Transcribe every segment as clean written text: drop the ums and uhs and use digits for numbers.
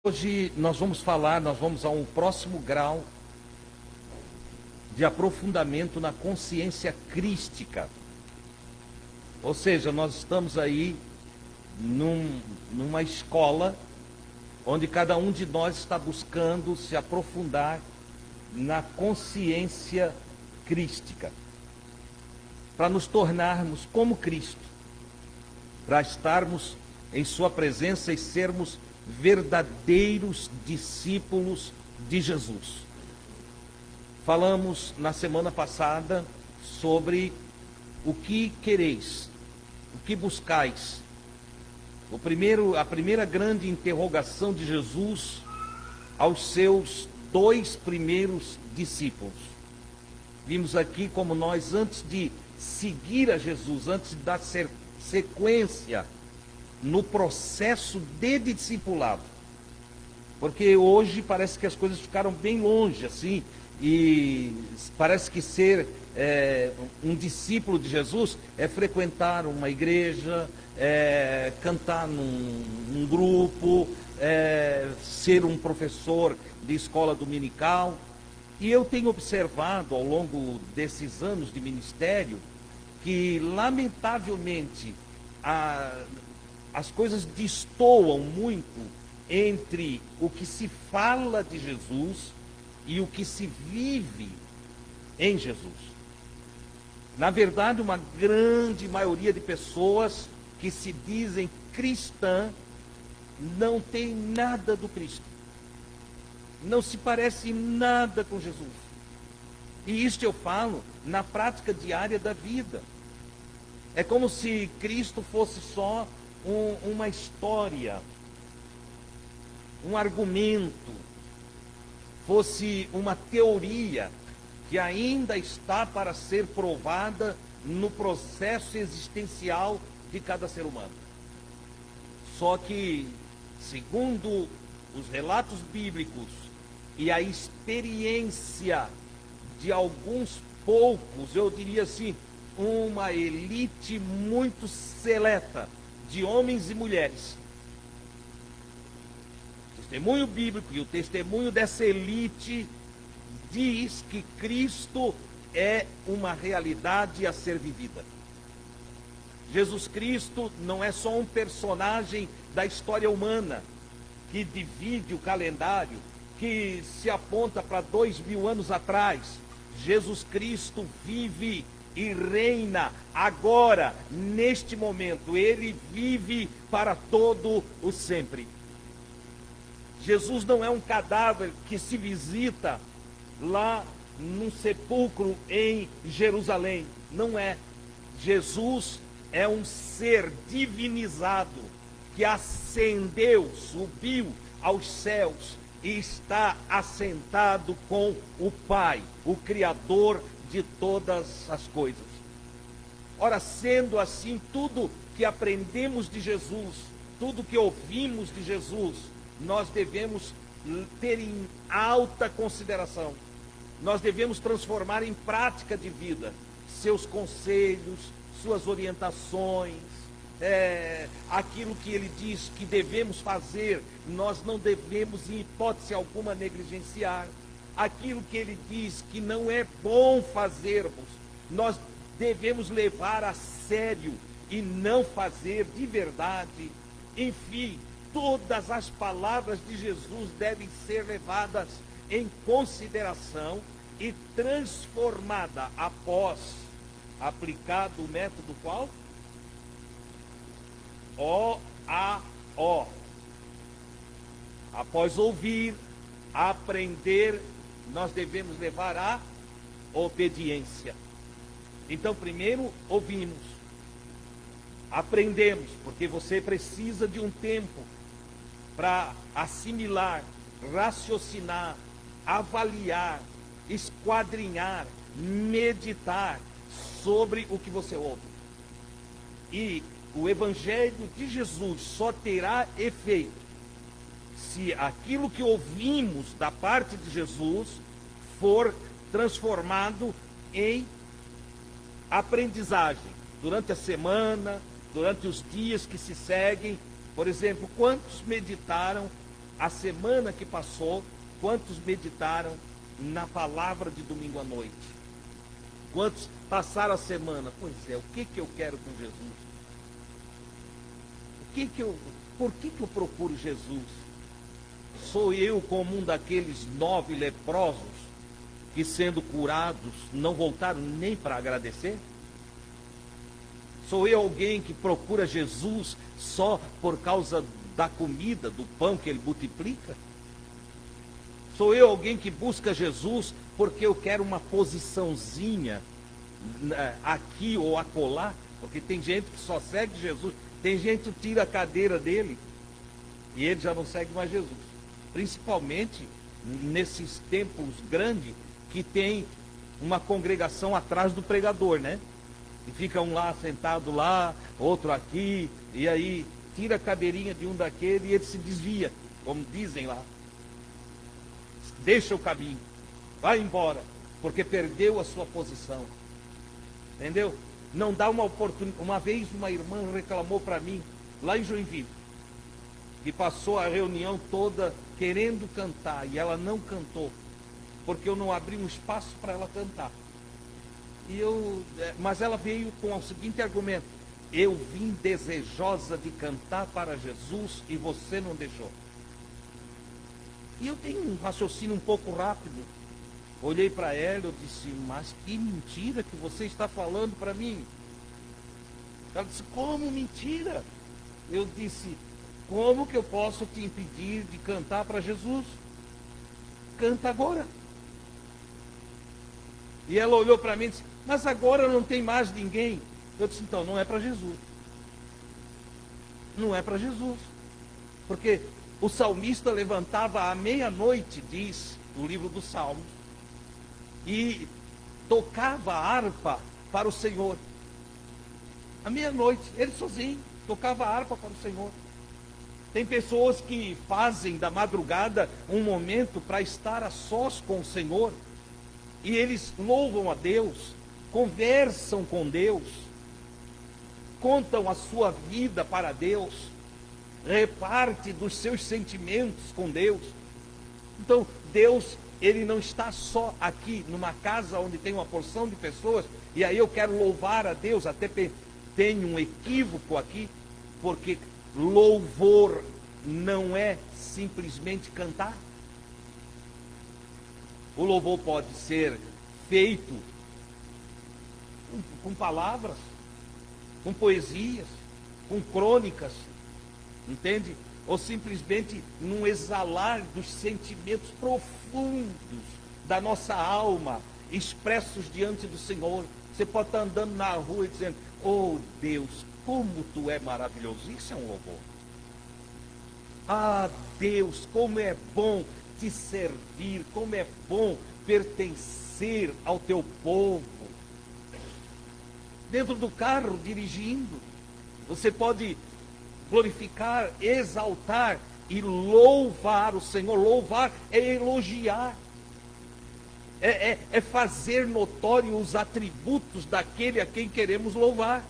Hoje nós vamos a um próximo grau de aprofundamento na consciência crística. Ou seja, nós estamos aí numa escola onde cada um de nós está buscando se aprofundar na consciência crística, para nos tornarmos como Cristo, para estarmos em sua presença e sermos verdadeiros discípulos de Jesus. Falamos na semana passada sobre o que quereis, o que buscais. A primeira grande interrogação de Jesus aos seus dois primeiros discípulos. Vimos aqui como nós, antes de seguir a Jesus, antes de dar sequência no processo de discipulado, porque hoje parece que as coisas ficaram bem longe, assim, e parece que ser um discípulo de Jesus é frequentar uma igreja, cantar num grupo, ser um professor de escola dominical. E eu tenho observado ao longo desses anos de ministério que, lamentavelmente, as coisas destoam muito entre o que se fala de Jesus e o que se vive em Jesus. Na verdade, uma grande maioria de pessoas que se dizem cristã não tem nada do Cristo. Não se parece nada com Jesus. E isto eu falo na prática diária da vida. É como se Cristo fosse só uma história, um argumento, fosse uma teoria que ainda está para ser provada no processo existencial de cada ser humano. Só que, segundo os relatos bíblicos e a experiência de alguns poucos, eu diria assim, uma elite muito seleta de homens e mulheres. O testemunho bíblico e o testemunho dessa elite diz que Cristo é uma realidade a ser vivida. Jesus Cristo não é só um personagem da história humana que divide o calendário, que se aponta para 2000 anos atrás. Jesus Cristo vive e reina agora, neste momento. Ele vive para todo o sempre. Jesus não é um cadáver que se visita lá num sepulcro em Jerusalém. Não é. Jesus é um ser divinizado que ascendeu, subiu aos céus e está assentado com o Pai, o Criador de todas as coisas. Ora, sendo assim, tudo que aprendemos de Jesus, tudo que ouvimos de Jesus, nós devemos ter em alta consideração. Nós devemos transformar em prática de vida seus conselhos, suas orientações, aquilo que ele diz que devemos fazer, nós não devemos em hipótese alguma negligenciar. Aquilo que ele diz que não é bom fazermos, nós devemos levar a sério e não fazer de verdade. Enfim, todas as palavras de Jesus devem ser levadas em consideração e transformada após aplicado o método qual? O-A-O. Após ouvir, aprender, nós devemos levar a obediência. Então, primeiro ouvimos, aprendemos, porque você precisa de um tempo para assimilar, raciocinar, avaliar, esquadrinhar, meditar sobre o que você ouve. E o Evangelho de Jesus só terá efeito se aquilo que ouvimos da parte de Jesus for transformado em aprendizagem durante a semana, durante os dias que se seguem. Por exemplo, quantos meditaram a semana que passou, quantos meditaram na palavra de domingo à noite? Quantos passaram a semana? Pois é, o que eu quero com Jesus? Por que eu procuro Jesus? Sou eu como um daqueles 9 leprosos que, sendo curados, não voltaram nem para agradecer? Sou eu alguém que procura Jesus só por causa da comida, do pão que ele multiplica? Sou eu alguém que busca Jesus porque eu quero uma posiçãozinha aqui ou acolá? Porque tem gente que só segue Jesus, tem gente que tira a cadeira dele e ele já não segue mais Jesus. Principalmente nesses templos grandes que tem uma congregação atrás do pregador, né? E fica um lá sentado lá, outro aqui, e aí tira a cadeirinha de um daquele e ele se desvia, como dizem lá. Deixa o caminho, vai embora, porque perdeu a sua posição. Entendeu? Não dá uma oportunidade. Uma vez uma irmã reclamou para mim, lá em Joinville, que passou a reunião toda querendo cantar, e ela não cantou, porque eu não abri um espaço para ela cantar. Mas ela veio com o seguinte argumento: eu vim desejosa de cantar para Jesus e você não deixou. E eu tenho um raciocínio um pouco rápido. Olhei para ela e disse: mas que mentira que você está falando para mim. Ela disse: como mentira? Eu disse: como que eu posso te impedir de cantar para Jesus? Canta agora. E ela olhou para mim e disse: mas agora não tem mais ninguém. Eu disse: então, não é para Jesus. Não é para Jesus. Porque o salmista levantava à meia-noite, diz o livro dos Salmos, e tocava a harpa para o Senhor. À meia-noite, ele sozinho, tocava a harpa para o Senhor. Tem pessoas que fazem da madrugada um momento para estar a sós com o Senhor. E eles louvam a Deus, conversam com Deus, contam a sua vida para Deus, reparte dos seus sentimentos com Deus. Então, Deus, ele não está só aqui numa casa onde tem uma porção de pessoas, e aí eu quero louvar a Deus. Até tem um equívoco aqui, porque louvor não é simplesmente cantar. O louvor pode ser feito com palavras, com poesias, com crônicas, entende? Ou simplesmente num exalar dos sentimentos profundos da nossa alma, expressos diante do Senhor. Você pode estar andando na rua e dizendo: oh Deus, como tu é maravilhoso. Isso é um louvor. Ah Deus, como é bom te servir, como é bom pertencer ao teu povo. Dentro do carro, dirigindo, você pode glorificar, exaltar e louvar o Senhor. Louvar é elogiar, é fazer notório os atributos daquele a quem queremos louvar,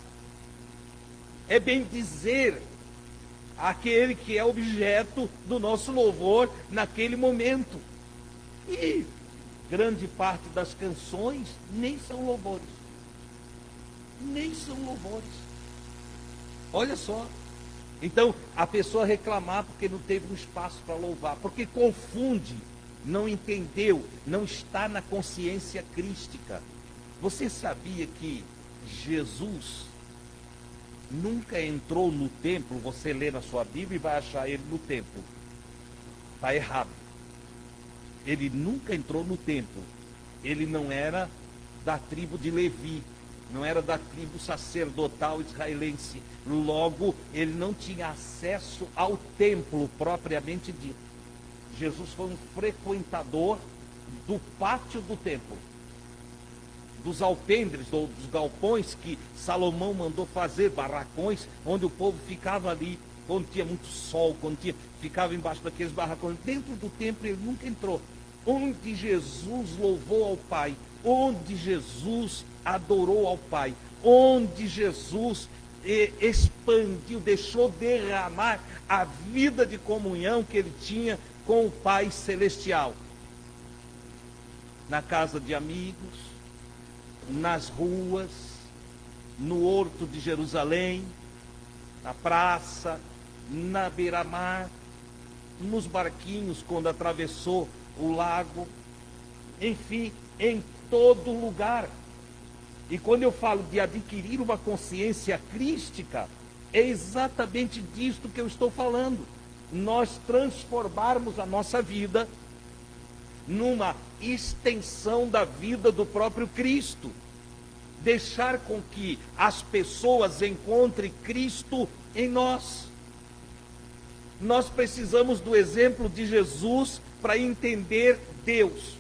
é bem dizer aquele que é objeto do nosso louvor naquele momento. E grande parte das canções nem são louvores. Nem são louvores. Olha só. Então, a pessoa reclamar porque não teve um espaço para louvar, porque confunde, não entendeu, não está na consciência crística. Você sabia que Jesus nunca entrou no templo? Você lê na sua Bíblia e vai achar ele no templo. Está errado. Ele nunca entrou no templo. Ele não era da tribo de Levi, não era da tribo sacerdotal israelense. Logo, ele não tinha acesso ao templo propriamente dito. Jesus foi um frequentador do pátio do templo, dos alpendres, ou dos galpões que Salomão mandou fazer, barracões, onde o povo ficava ali, quando tinha muito sol, ficava embaixo daqueles barracões. Dentro do templo ele nunca entrou. Onde Jesus louvou ao Pai, onde Jesus adorou ao Pai, onde Jesus expandiu, deixou derramar a vida de comunhão que ele tinha com o Pai Celestial. Na casa de amigos, nas ruas, no horto de Jerusalém, na praça, na beira-mar, nos barquinhos quando atravessou o lago, enfim, em todo lugar. E quando eu falo de adquirir uma consciência crística, é exatamente disto que eu estou falando. Nós transformarmos a nossa vida numa extensão da vida do próprio Cristo. Deixar com que as pessoas encontrem Cristo em nós. Nós precisamos do exemplo de Jesus para entender Deus.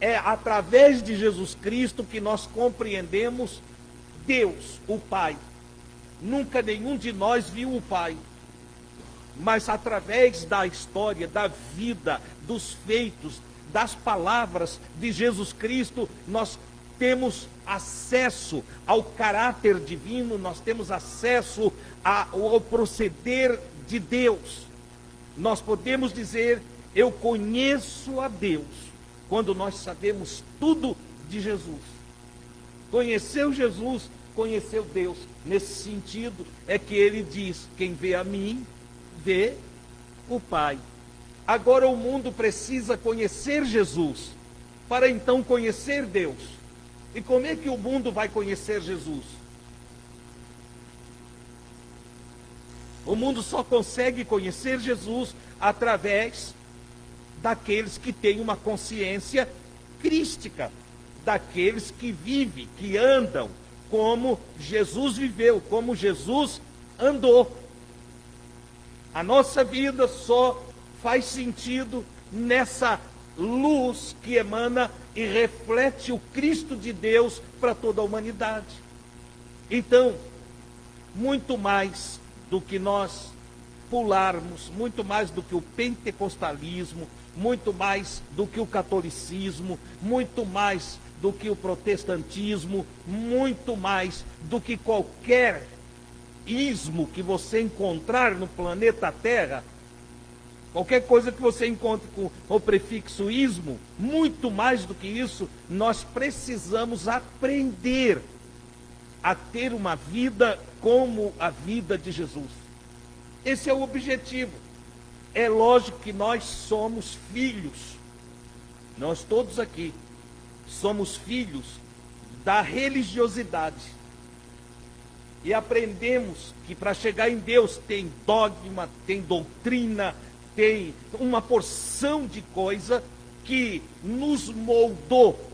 É através de Jesus Cristo que nós compreendemos Deus, o Pai. Nunca nenhum de nós viu o Pai, mas através da história, da vida, dos feitos, das palavras de Jesus Cristo, nós temos acesso ao caráter divino, nós temos acesso ao proceder de Deus. Nós podemos dizer, eu conheço a Deus, quando nós sabemos tudo de Jesus. Conheceu Jesus, conheceu Deus. Nesse sentido é que ele diz, quem vê a mim, vê o Pai. Agora o mundo precisa conhecer Jesus, para então conhecer Deus. E como é que o mundo vai conhecer Jesus? O mundo só consegue conhecer Jesus através daqueles que têm uma consciência crística, daqueles que vivem, que andam como Jesus viveu, como Jesus andou. A nossa vida só faz sentido nessa luz que emana e reflete o Cristo de Deus para toda a humanidade. Então, muito mais do que nós pularmos, muito mais do que o pentecostalismo, muito mais do que o catolicismo, muito mais do que o protestantismo, muito mais do que qualquer ismo que você encontrar no planeta Terra, qualquer coisa que você encontre com o prefixo ismo, muito mais do que isso, nós precisamos aprender a ter uma vida como a vida de Jesus. Esse é o objetivo. É lógico que nós somos filhos, nós todos aqui somos filhos da religiosidade. E aprendemos que para chegar em Deus tem dogma, tem doutrina, tem uma porção de coisa que nos moldou.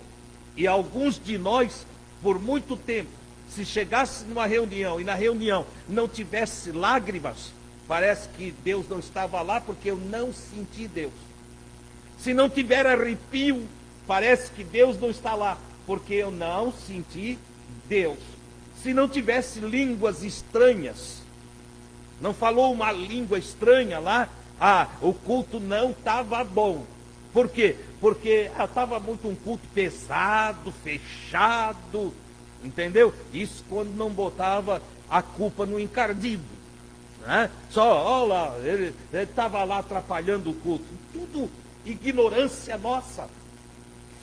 E alguns de nós, por muito tempo, se chegasse numa reunião e na reunião não tivesse lágrimas, parece que Deus não estava lá porque eu não senti Deus. Se não tiver arrepio, parece que Deus não está lá porque eu não senti Deus. Se não tivesse línguas estranhas, não falou uma língua estranha lá, o culto não estava bom. Por quê? Porque estava muito um culto pesado, fechado, entendeu? Isso quando não botava a culpa no encardido, né? Só, olha lá, ele estava lá atrapalhando o culto. Tudo ignorância nossa,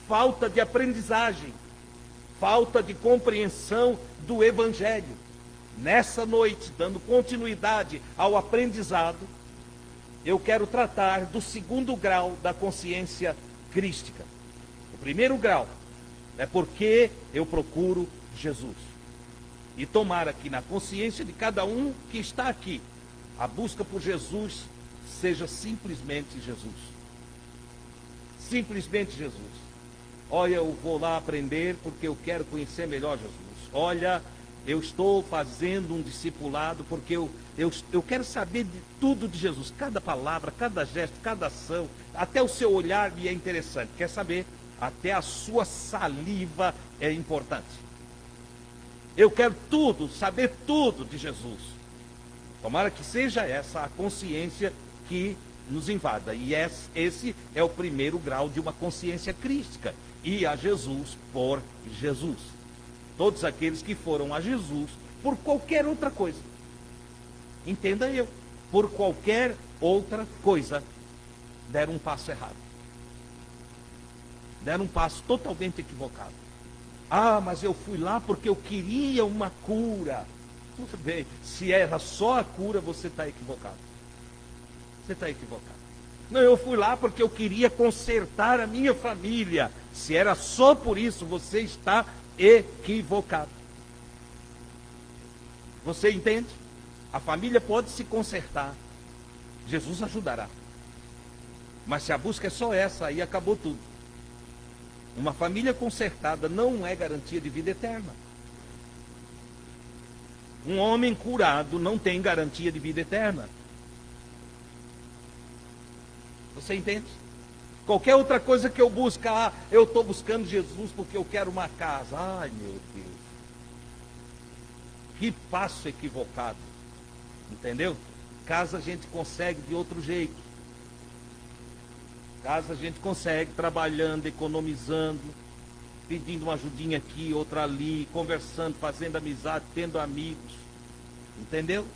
falta de aprendizagem, falta de compreensão do Evangelho. Nessa noite, dando continuidade ao aprendizado, eu quero tratar do segundo grau da consciência crística. O primeiro grau é porque eu procuro Jesus. E tomara que na consciência de cada um que está aqui, a busca por Jesus seja simplesmente Jesus. Simplesmente Jesus. Olha, eu vou lá aprender porque eu quero conhecer melhor Jesus. Olha, eu estou fazendo um discipulado porque eu quero saber de tudo de Jesus. Cada palavra, cada gesto, cada ação, até o seu olhar me é interessante. Quer saber? Até a sua saliva é importante. Eu quero tudo, saber tudo de Jesus. Tomara que seja essa a consciência que nos invada. E esse é o primeiro grau de uma consciência crística. Ir a Jesus por Jesus. Todos aqueles que foram a Jesus por qualquer outra coisa. Entenda eu, por qualquer outra coisa, deram um passo errado. Deram um passo totalmente equivocado. Ah, mas eu fui lá porque eu queria uma cura. Tudo bem, se era só a cura, você está equivocado. Você está equivocado. Não, eu fui lá porque eu queria consertar a minha família. Se era só por isso, você está equivocado. Você entende? A família pode se consertar. Jesus ajudará. Mas se a busca é só essa, aí acabou tudo. Uma família consertada não é garantia de vida eterna. Um homem curado não tem garantia de vida eterna. Você entende? Qualquer outra coisa que eu busque, eu estou buscando Jesus porque eu quero uma casa. Ai, meu Deus. Que passo equivocado. Entendeu? Casa a gente consegue de outro jeito. Casa a gente consegue trabalhando, economizando, pedindo uma ajudinha aqui, outra ali, conversando, fazendo amizade, tendo amigos. Entendeu?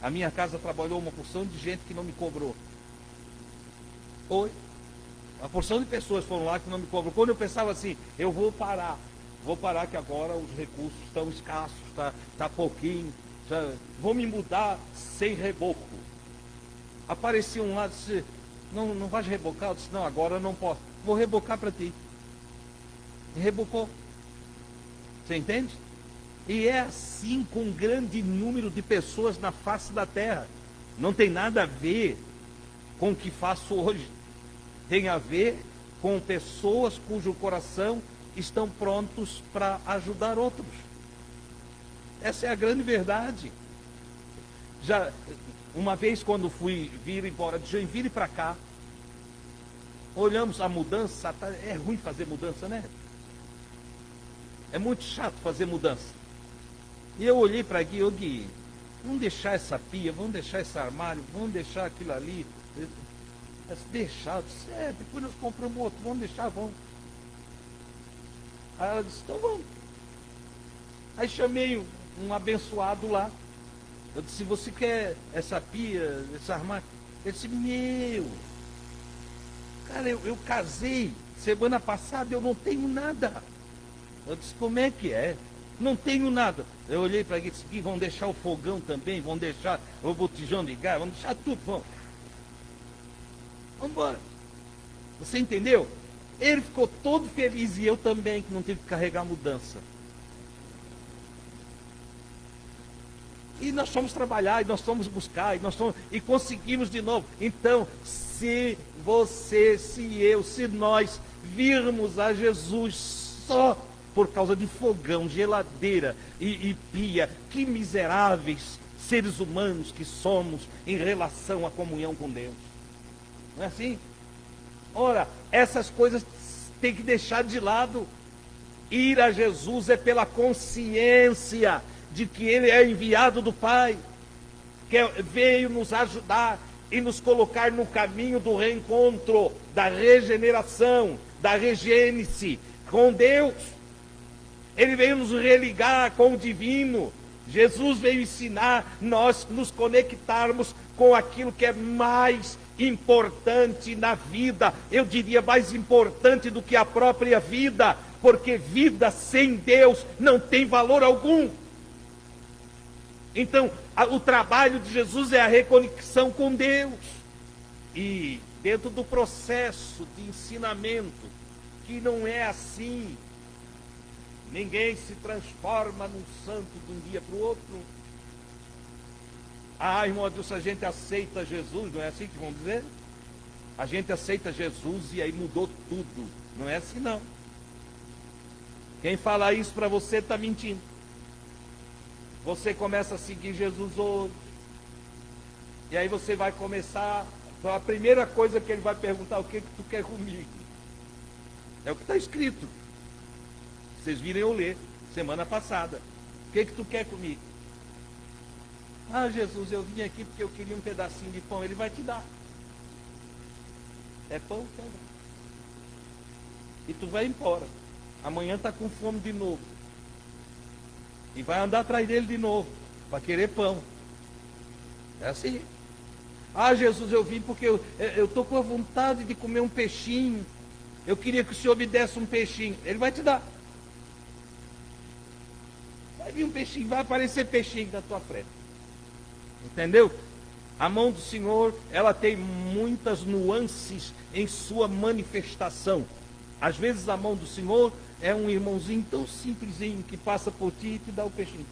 A minha casa trabalhou uma porção de gente que não me cobrou. Oi? Uma porção de pessoas foram lá que não me cobrou. Quando eu pensava assim, eu vou parar que agora os recursos estão escassos, tá pouquinho, vou me mudar sem reboco. Aparecia um lá e disse, não vais rebocar? Eu disse, não, agora eu não posso. Vou rebocar para ti. E rebocou. Você entende? E é assim com um grande número de pessoas na face da terra. Não tem nada a ver com o que faço hoje. Tem a ver com pessoas cujo coração estão prontos para ajudar outros. Essa é a grande verdade. Já uma vez quando fui vir embora de Joinville para cá, olhamos a mudança, é ruim fazer mudança, né? É muito chato fazer mudança. E eu olhei para Gui, Gui, vamos deixar essa pia, vamos deixar esse armário, vamos deixar aquilo ali. Deixar, depois nós compramos outro, vamos deixar, vamos. Aí ela disse, então vamos. Aí chamei um abençoado lá. Eu disse, você quer essa pia, esse armário? Ele disse, cara, eu casei semana passada, eu não tenho nada. Eu disse, como é que é? Não tenho nada. Eu olhei para ele e disse, vão deixar o fogão também, vão deixar o botijão de gás, vão deixar tudo, vamos. Vamos embora. Você entendeu? Ele ficou todo feliz e eu também, que não tive que carregar a mudança. E nós fomos trabalhar, e nós fomos buscar, e conseguimos de novo. Então, se você, se eu, se nós virmos a Jesus só por causa de fogão, geladeira e pia, que miseráveis seres humanos que somos em relação à comunhão com Deus. Não é assim? Ora, essas coisas tem que deixar de lado. Ir a Jesus é pela consciência de que Ele é enviado do Pai, que veio nos ajudar e nos colocar no caminho do reencontro, da regeneração, da regênese com Deus. Ele veio nos religar com o divino. Jesus veio ensinar nós nos conectarmos com aquilo que é mais importante na vida, eu diria mais importante do que a própria vida, porque vida sem Deus não tem valor algum. Então, o trabalho de Jesus é a reconexão com Deus. E dentro do processo de ensinamento, que não é assim, ninguém se transforma num santo de um dia para o outro. Ah, irmão, se a gente aceita Jesus, não é assim que vão dizer? A gente aceita Jesus e aí mudou tudo. Não é assim não. Quem fala isso para você está mentindo. Você começa a seguir Jesus hoje. E aí você vai começar, a primeira coisa que ele vai perguntar, o que tu quer comigo? É o que está escrito. Vocês viram eu ler semana passada. O que tu quer comigo? Ah, Jesus, eu vim aqui porque eu queria um pedacinho de pão. Ele vai te dar. É pão, pão. E tu vai embora. Amanhã está com fome de novo. E vai andar atrás dele de novo, para querer pão. É assim. Ah, Jesus, eu vim porque eu estou com a vontade de comer um peixinho. Eu queria que o Senhor me desse um peixinho. Ele vai te dar. Vai vir um peixinho, vai aparecer peixinho na tua frente. Entendeu? A mão do Senhor, ela tem muitas nuances em sua manifestação. Às vezes a mão do Senhor é um irmãozinho tão simplesinho que passa por ti e te dá o peixinho.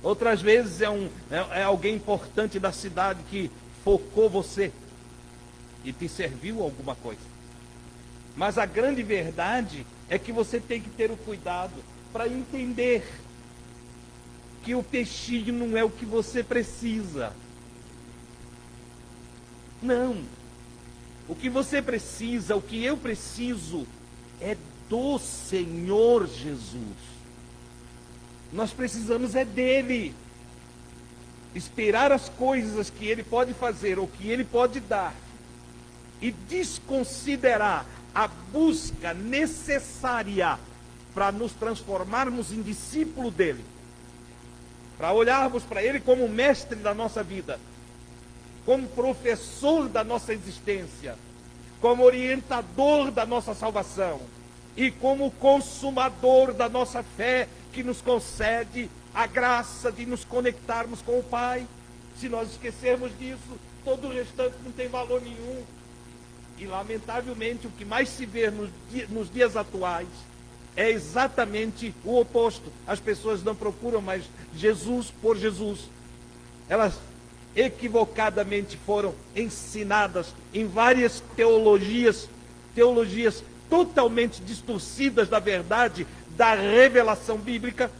Outras vezes é alguém importante da cidade que focou você e te serviu alguma coisa. Mas a grande verdade é que você tem que ter o cuidado para entender que o peixinho não é o que você precisa. Não. O que você precisa, o que eu preciso, é do Senhor Jesus. Nós precisamos é dele. Esperar as coisas que ele pode fazer ou que ele pode dar e desconsiderar a busca necessária para nos transformarmos em discípulo dele, para olharmos para ele como mestre da nossa vida, como professor da nossa existência, como orientador da nossa salvação e como consumador da nossa fé, que nos concede a graça de nos conectarmos com o Pai. Se nós esquecermos disso, todo o restante não tem valor nenhum. E lamentavelmente o que mais se vê nos dias atuais é exatamente o oposto. As pessoas não procuram mais Jesus por Jesus. Elas equivocadamente foram ensinadas em várias teologias totalmente distorcidas da verdade, da revelação bíblica,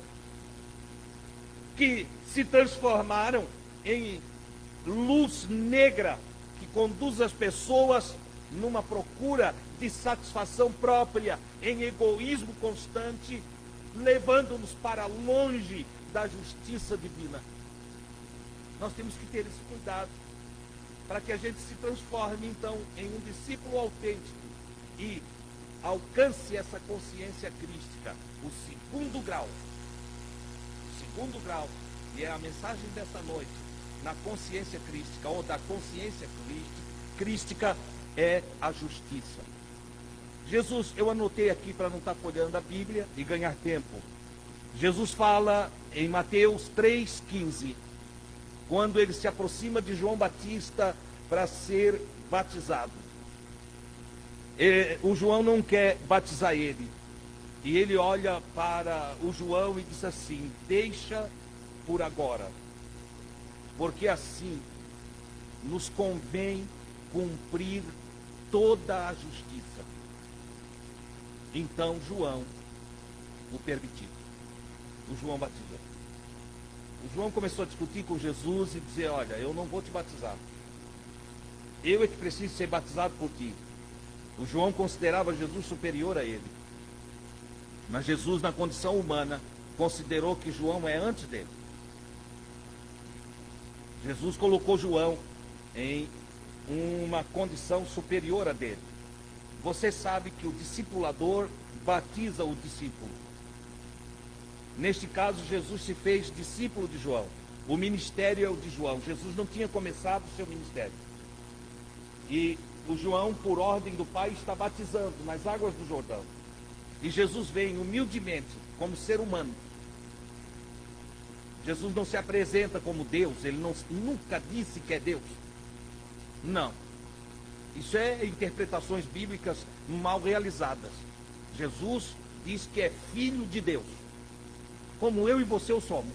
que se transformaram em luz negra que conduz as pessoas numa procura de satisfação própria, em egoísmo constante, levando-nos para longe da justiça divina. Nós temos que ter esse cuidado para que a gente se transforme então em um discípulo autêntico e alcance essa consciência crística, o segundo grau, e é a mensagem dessa noite, na consciência crística, ou da consciência crística, é a justiça. Jesus, eu anotei aqui para não estar folheando a Bíblia e ganhar tempo. Jesus fala em Mateus 3,15, quando ele se aproxima de João Batista para ser batizado. O João não quer batizar ele. E ele olha para o João e diz assim: deixa por agora, porque assim nos convém cumprir toda a justiça. Então João o permitiu. O João batizou. O João começou a discutir com Jesus e dizer: olha, eu não vou te batizar. Eu é que preciso ser batizado por ti. O João considerava Jesus superior a ele. Mas Jesus, na condição humana, considerou que João é antes dele. Jesus colocou João em uma condição superior a dele. Você sabe que o discipulador batiza o discípulo. Neste caso, Jesus se fez discípulo de João. O ministério é o de João. Jesus não tinha começado o seu ministério. E o João, por ordem do Pai, está batizando nas águas do Jordão. E Jesus vem humildemente, como ser humano. Jesus não se apresenta como Deus, ele nunca disse que é Deus. Não. Isso é interpretações bíblicas mal realizadas. Jesus diz que é filho de Deus, como eu e você o somos.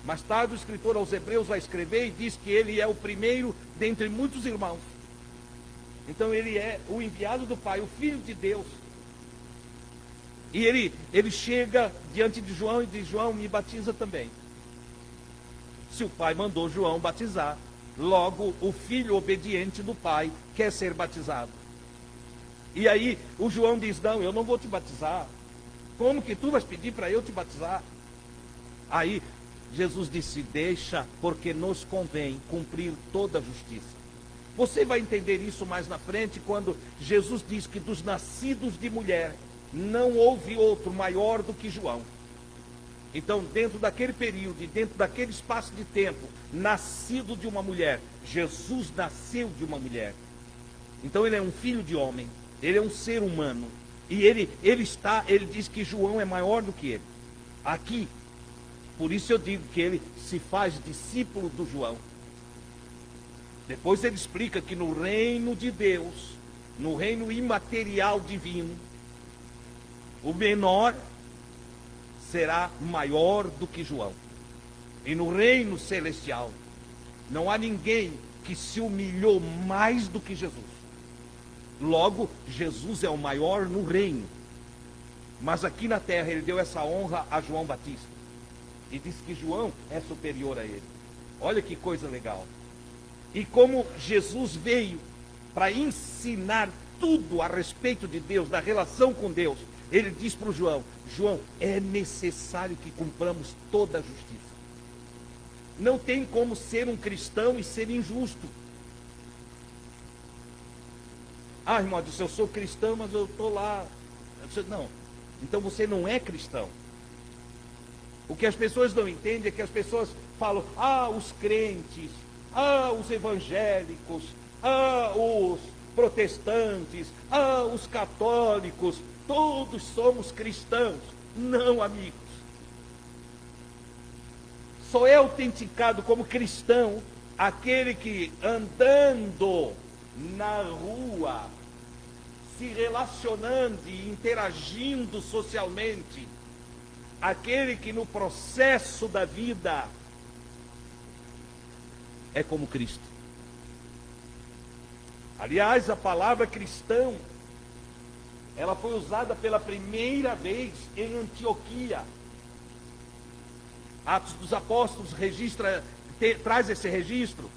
Mais tarde o escritor aos Hebreus vai escrever e diz que ele é o primeiro dentre muitos irmãos. Então ele é o enviado do Pai, o Filho de Deus. E ele chega diante de João e diz: João, me batiza também. Se o Pai mandou João batizar, logo o filho obediente do Pai quer ser batizado. E aí o João diz: não, eu não vou te batizar. Como que tu vais pedir para eu te batizar? Aí Jesus disse: deixa, porque nos convém cumprir toda a justiça. Você vai entender isso mais na frente, quando Jesus diz que dos nascidos de mulher não houve outro maior do que João. Então, dentro daquele período e dentro daquele espaço de tempo, nascido de uma mulher, Jesus nasceu de uma mulher. Então ele é um filho de homem, ele é um ser humano. E ele diz que João é maior do que ele. Aqui, por isso eu digo que ele se faz discípulo do João. Depois ele explica que no reino de Deus, no reino imaterial divino, o menor será maior do que João. E no reino celestial, não há ninguém que se humilhou mais do que Jesus. Logo, Jesus é o maior no reino. Mas aqui na terra ele deu essa honra a João Batista. E disse que João é superior a ele. Olha que coisa legal. E como Jesus veio para ensinar tudo a respeito de Deus, da relação com Deus, ele diz para o João: João, é necessário que cumpramos toda a justiça. Não tem como ser um cristão e ser injusto. Ah, irmão, eu sou cristão, mas eu estou lá. Não, então você não é cristão. O que as pessoas não entendem é que as pessoas falam: ah, os crentes, ah, os evangélicos, ah, os protestantes, ah, os católicos, todos somos cristãos. Não, amigos. Só é autenticado como cristão aquele que, andando na rua, se relacionando e interagindo socialmente, aquele que no processo da vida é como Cristo. Aliás, a palavra cristão, ela foi usada pela primeira vez em Antioquia. Atos dos Apóstolos traz esse registro.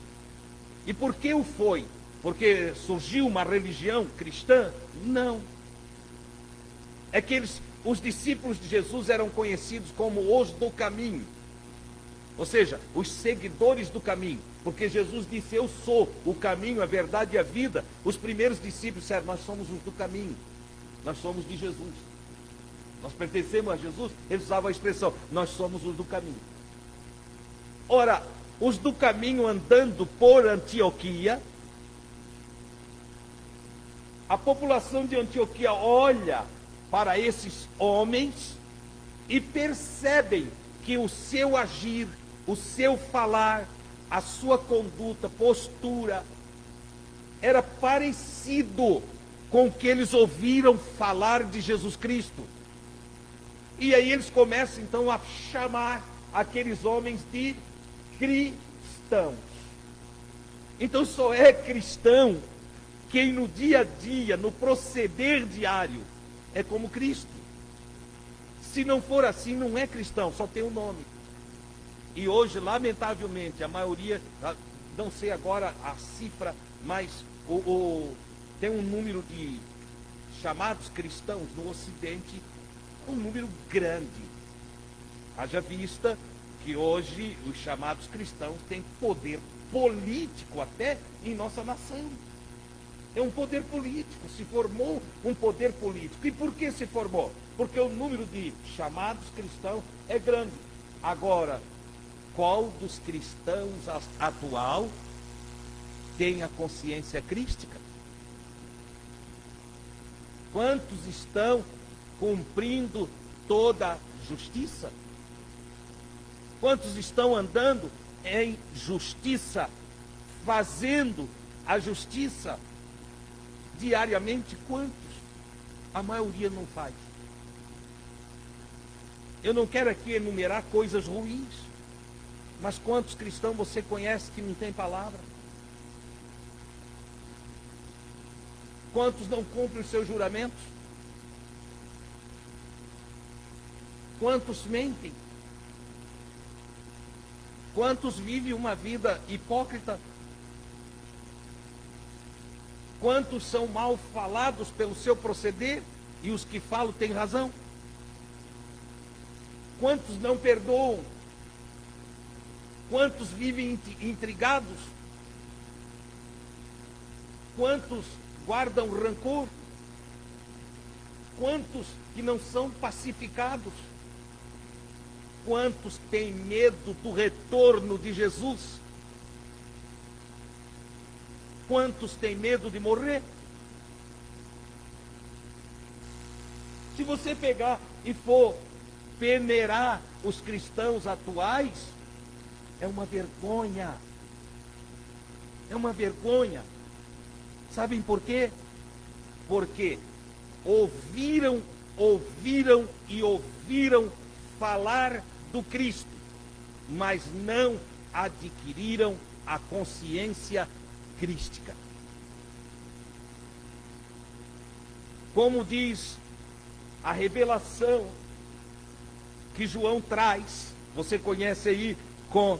E por que o foi? Porque surgiu uma religião cristã? Não. É que os discípulos de Jesus eram conhecidos como os do caminho. Ou seja, os seguidores do caminho. Porque Jesus disse: eu sou o caminho, a verdade e a vida. Os primeiros discípulos disseram: nós somos os do caminho. Nós somos de Jesus. Nós pertencemos a Jesus. Eles usavam a expressão: nós somos os do caminho. Ora, os do caminho andando por Antioquia, a população de Antioquia olha para esses homens e percebem que o seu agir, o seu falar, a sua conduta, postura, era parecido com o que eles ouviram falar de Jesus Cristo. E aí eles começam então a chamar aqueles homens de cristãos. Então só é cristão quem no dia a dia, no proceder diário, é como Cristo. Se não for assim, não é cristão, só tem o nome. E hoje, lamentavelmente, a maioria, não sei agora a cifra, mas tem um número de chamados cristãos no Ocidente, um número grande. Haja vista que hoje os chamados cristãos têm poder político até em nossa nação. É um poder político, se formou um poder político. E por que se formou? Porque o número de chamados cristãos é grande. Agora, qual dos cristãos atual tem a consciência crística? Quantos estão cumprindo toda a justiça? Quantos estão andando em justiça, fazendo a justiça diariamente? Quantos? A maioria não faz. Eu não quero aqui enumerar coisas ruins, mas quantos cristãos você conhece que não tem palavra? Quantos não cumprem os seus juramentos? Quantos mentem? Quantos vivem uma vida hipócrita? Quantos são mal falados pelo seu proceder e os que falam têm razão? Quantos não perdoam? Quantos vivem intrigados? Quantos guardam rancor? quantos que não são pacificados? Quantos têm medo do retorno de Jesus? Quantos têm medo de morrer? Se você pegar e for peneirar os cristãos atuais, é uma vergonha. É uma vergonha. Sabem por quê? Porque ouviram falar do Cristo, mas não adquiriram a consciência crística. Como diz a revelação que João traz, você conhece aí com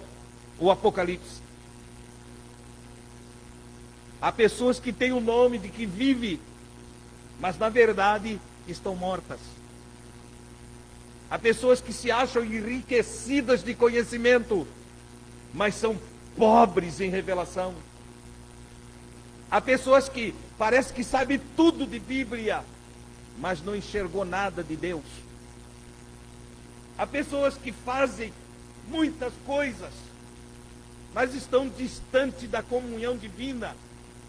o Apocalipse. Há pessoas que têm o nome de que vive, mas na verdade estão mortas. Há pessoas que se acham enriquecidas de conhecimento, mas são pobres em revelação. Há pessoas que parece que sabem tudo de Bíblia, mas não enxergou nada de Deus. Há pessoas que fazem muitas coisas, mas estão distantes da comunhão divina,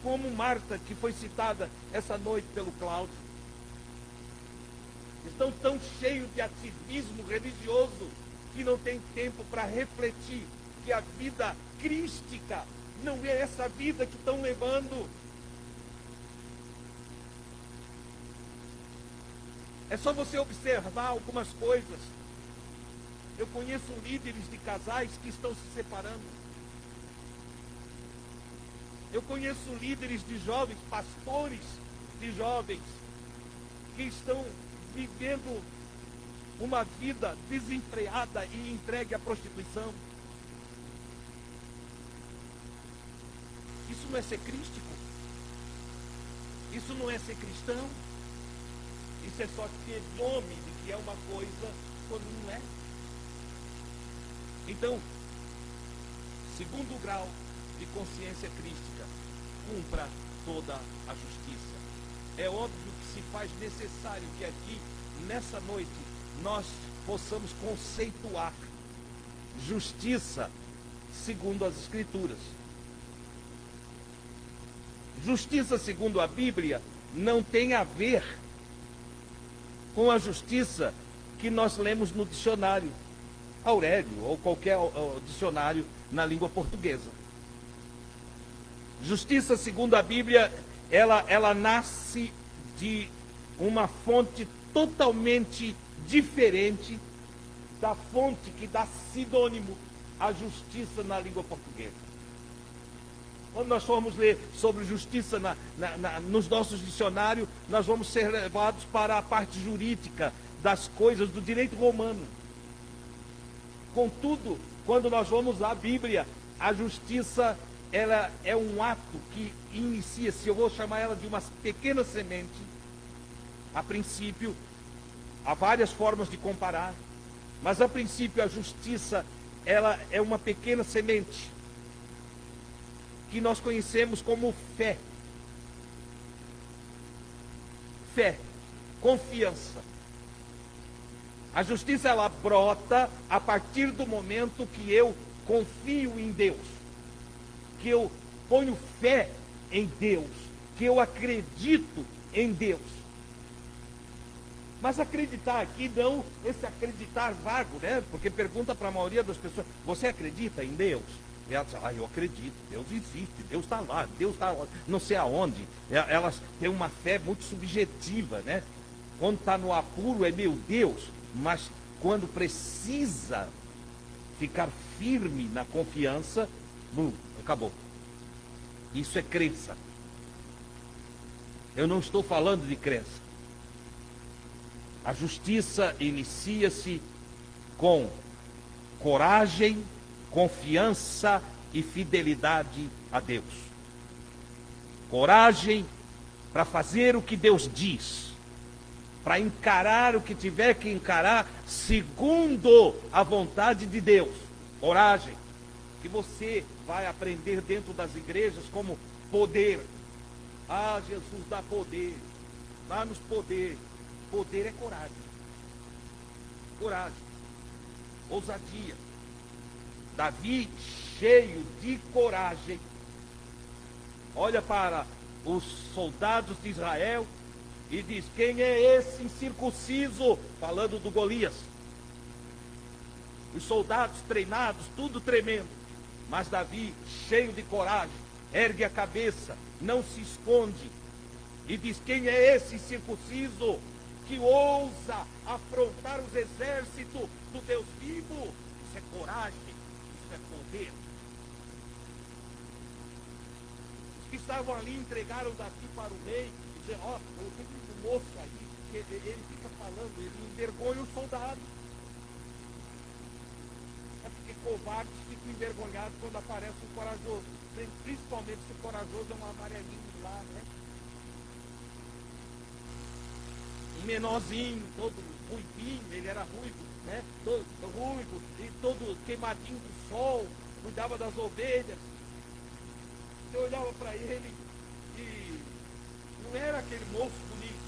como Marta, que foi citada essa noite pelo Cláudio. Estão tão cheios de ativismo religioso que não tem tempo para refletir que a vida crística não é essa vida que estão levando. É só você observar algumas coisas. Eu conheço líderes de casais que estão se separando. Eu conheço líderes de jovens, pastores de jovens, que estão vivendo uma vida desenfreada e entregue à prostituição. Isso não é ser crístico? Isso não é ser cristão? Isso é só ter nome de que é uma coisa quando não é. Então, segundo grau de consciência crística, cumpra toda a justiça. É óbvio que se faz necessário que aqui, nessa noite, nós possamos conceituar justiça segundo as Escrituras. Justiça segundo a Bíblia não tem a ver com a justiça que nós lemos no dicionário Aurélio ou qualquer dicionário na língua portuguesa. Justiça segundo a Bíblia, ela nasce de uma fonte totalmente diferente da fonte que dá sinônimo à justiça na língua portuguesa. Quando nós formos ler sobre justiça nos nossos dicionários, nós vamos ser levados para a parte jurídica das coisas do direito romano. Contudo, quando nós vamos à Bíblia, a justiça, ela é um ato que inicia-se, eu vou chamar ela de uma pequena semente. A princípio, há várias formas de comparar, mas a princípio a justiça, ela é uma pequena semente, que nós conhecemos como fé. Fé, confiança. A justiça, ela brota a partir do momento que eu confio em Deus, que eu ponho fé em Deus, que eu acredito em Deus. Mas acreditar aqui não esse acreditar vago, né? Porque pergunta para a maioria das pessoas: você acredita em Deus? E ela diz: eu acredito, Deus existe, Deus está lá, Deus está não sei aonde. Elas têm uma fé muito subjetiva, né? Quando está no apuro é meu Deus, mas quando precisa ficar firme na confiança, acabou. Isso é crença. Eu não estou falando de crença. A justiça inicia-se com coragem, confiança e fidelidade a Deus. Coragem para fazer o que Deus diz, para encarar o que tiver que encarar segundo a vontade de Deus. Coragem, que você vai aprender dentro das igrejas como poder. Jesus dá poder, dá-nos poder. Poder é coragem. Coragem. Ousadia. Davi, cheio de coragem, olha para os soldados de Israel e diz: quem é esse incircunciso? Falando do Golias. Os soldados treinados, tudo tremendo. Mas Davi, cheio de coragem, ergue a cabeça, não se esconde e diz: quem é esse incircunciso que ousa afrontar os exércitos do Deus vivo? Isso é coragem, isso é poder. Os que estavam ali entregaram Davi para o rei e disseram: ó, eu tenho um moço aí, que ele fica falando, ele envergonha os soldados. É porque covardes ficam envergonhados quando aparece um corajoso, principalmente se o corajoso é um amarelinho lá, né? Um menorzinho, todo ruivinho, ele era ruivo, né? Todo ruivo e todo queimadinho do sol, cuidava das ovelhas. Você olhava para ele e não era aquele moço bonito.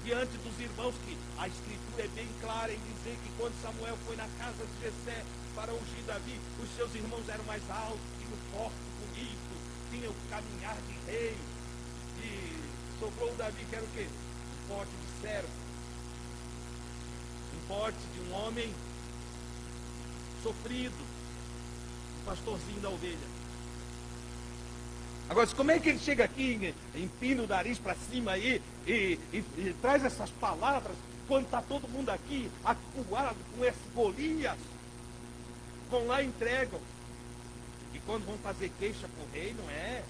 Diante dos irmãos, que a escritura é bem clara em dizer que quando Samuel foi na casa de Jessé para ungir Davi, os seus irmãos eram mais altos, tinham forte, bonito, tinham o caminhar de rei. E sobrou o Davi, que era o quê? Um porte de servo, um porte de um homem sofrido, um pastorzinho da ovelha. Agora, como é que ele chega aqui, empina o nariz para cima aí e traz essas palavras quando está todo mundo aqui acuado com esse Golias? Vão lá e entregam. E quando vão fazer queixa para o rei, não é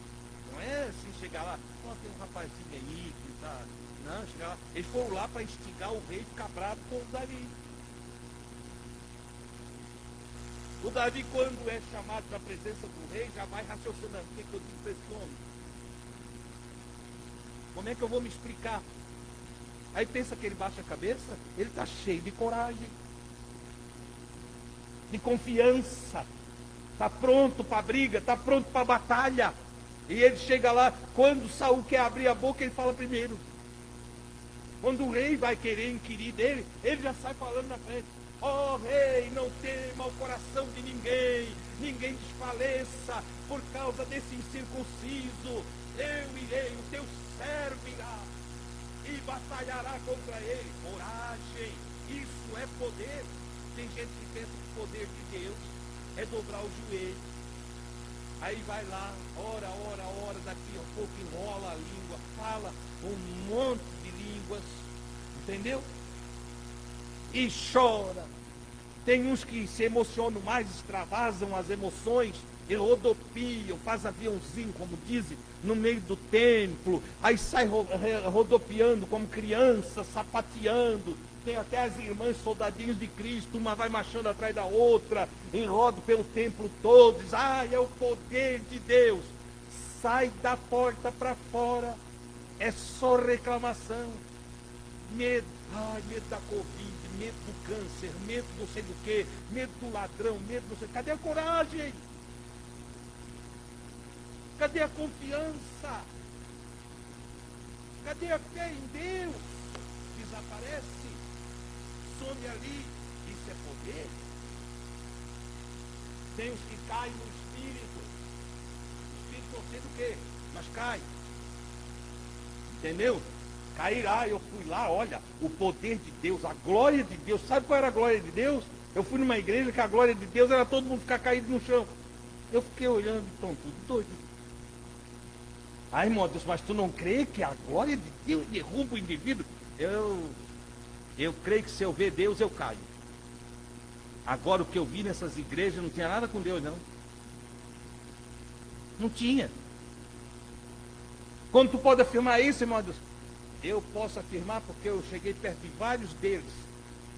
assim chegar lá: ó, tem um rapazinho aí que tá. Não, chegar lá. Eles foram lá para instigar o rei e ficar bravo com o Davi. O Davi, quando é chamado na presença do rei, já vai raciocinando: o que eu digo para esse homem? Como é que eu vou me explicar? Aí pensa que ele baixa a cabeça, ele está cheio de coragem, de confiança, está pronto para a briga, está pronto para a batalha. E ele chega lá, quando Saul quer abrir a boca, ele fala primeiro. Quando o rei vai querer inquirir dele, ele já sai falando na frente: ó rei, não tema o coração de ninguém, ninguém desfaleça por causa desse incircunciso. Eu irei, o teu servo irá e batalhará contra ele. Coragem, isso é poder. Tem gente que pensa que o poder de Deus é dobrar o joelho. Aí vai lá, ora, daqui a um pouco enrola a língua, fala um monte de línguas, entendeu? E chora. Tem uns que se emocionam mais, extravasam as emoções, e rodopiam, faz aviãozinho, como dizem, no meio do templo, aí sai rodopiando como criança, sapateando. Tem até as irmãs soldadinhos de Cristo, uma vai marchando atrás da outra, enroda pelo templo todo, diz: é o poder de Deus. Sai da porta para fora, é só reclamação, medo, medo da Covid, medo do câncer, medo não sei do que, medo do ladrão, medo não sei. Cadê a coragem? Cadê a confiança? Cadê a fé em Deus? Desaparece, some ali. Isso é poder. Tem os que caem no espírito. O espírito não sei do que, mas cai. Entendeu? Cairá. Eu fui lá, olha, o poder de Deus, a glória de Deus. Sabe qual era a glória de Deus? Eu fui numa igreja que a glória de Deus era todo mundo ficar caído no chão. Eu fiquei olhando, estão tudo doido. Ai, irmão Deus, mas tu não crê que a glória de Deus derruba o indivíduo? Eu creio que se eu ver Deus, eu caio. Agora, o que eu vi nessas igrejas não tinha nada com Deus, não. Não tinha. Quando tu pode afirmar isso, irmão Deus? Eu posso afirmar porque eu cheguei perto de vários deles,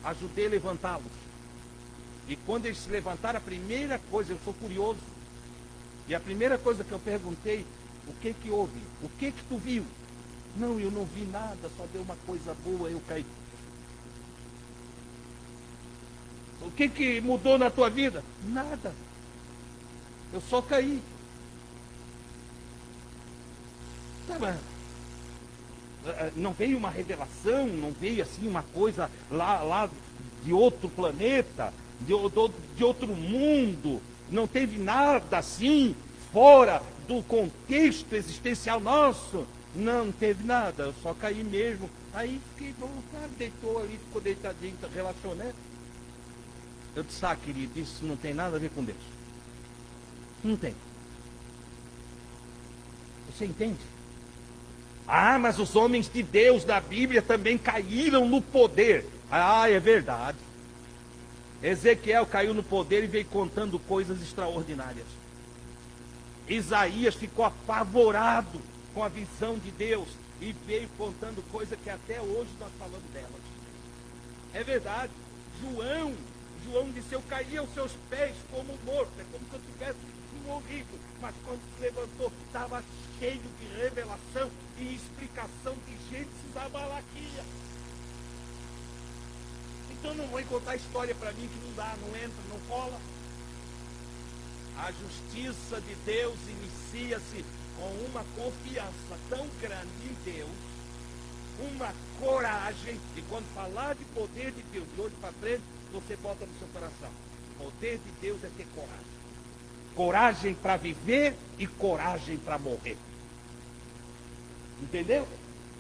ajudei a levantá-los. E quando eles se levantaram, a primeira coisa, eu sou curioso, e a primeira coisa que eu perguntei: o que que houve? O que que tu viu? Não, eu não vi nada, só deu uma coisa boa, eu caí. O que que mudou na tua vida? Nada. Eu só caí. Tá bom. não veio uma revelação, não veio assim uma coisa lá de outro planeta, de outro mundo, não teve nada assim fora do contexto existencial nosso. Não teve nada, eu só caí mesmo. Aí fiquei, deitou ali, ficou deitadinho, relaxou, né? Eu disse, querido, isso não tem nada a ver com Deus. Não tem. Você entende? Mas os homens de Deus da Bíblia também caíram no poder. É verdade. Ezequiel caiu no poder e veio contando coisas extraordinárias. Isaías ficou apavorado com a visão de Deus e veio contando coisas que até hoje nós falamos delas. É verdade. João disse, eu caí aos seus pés como morto, é como se eu tivesse morrido, mas quando se levantou, estava cheio de revelação e explicação de Gênesis a Malaquias. Então não vou contar história para mim que não dá, não entra, não cola. A justiça de Deus inicia-se com uma confiança tão grande em Deus, uma coragem, e quando falar de poder de Deus, de hoje para frente, você bota no seu coração. O poder de Deus é ter coragem. Coragem para viver e coragem para morrer. Entendeu?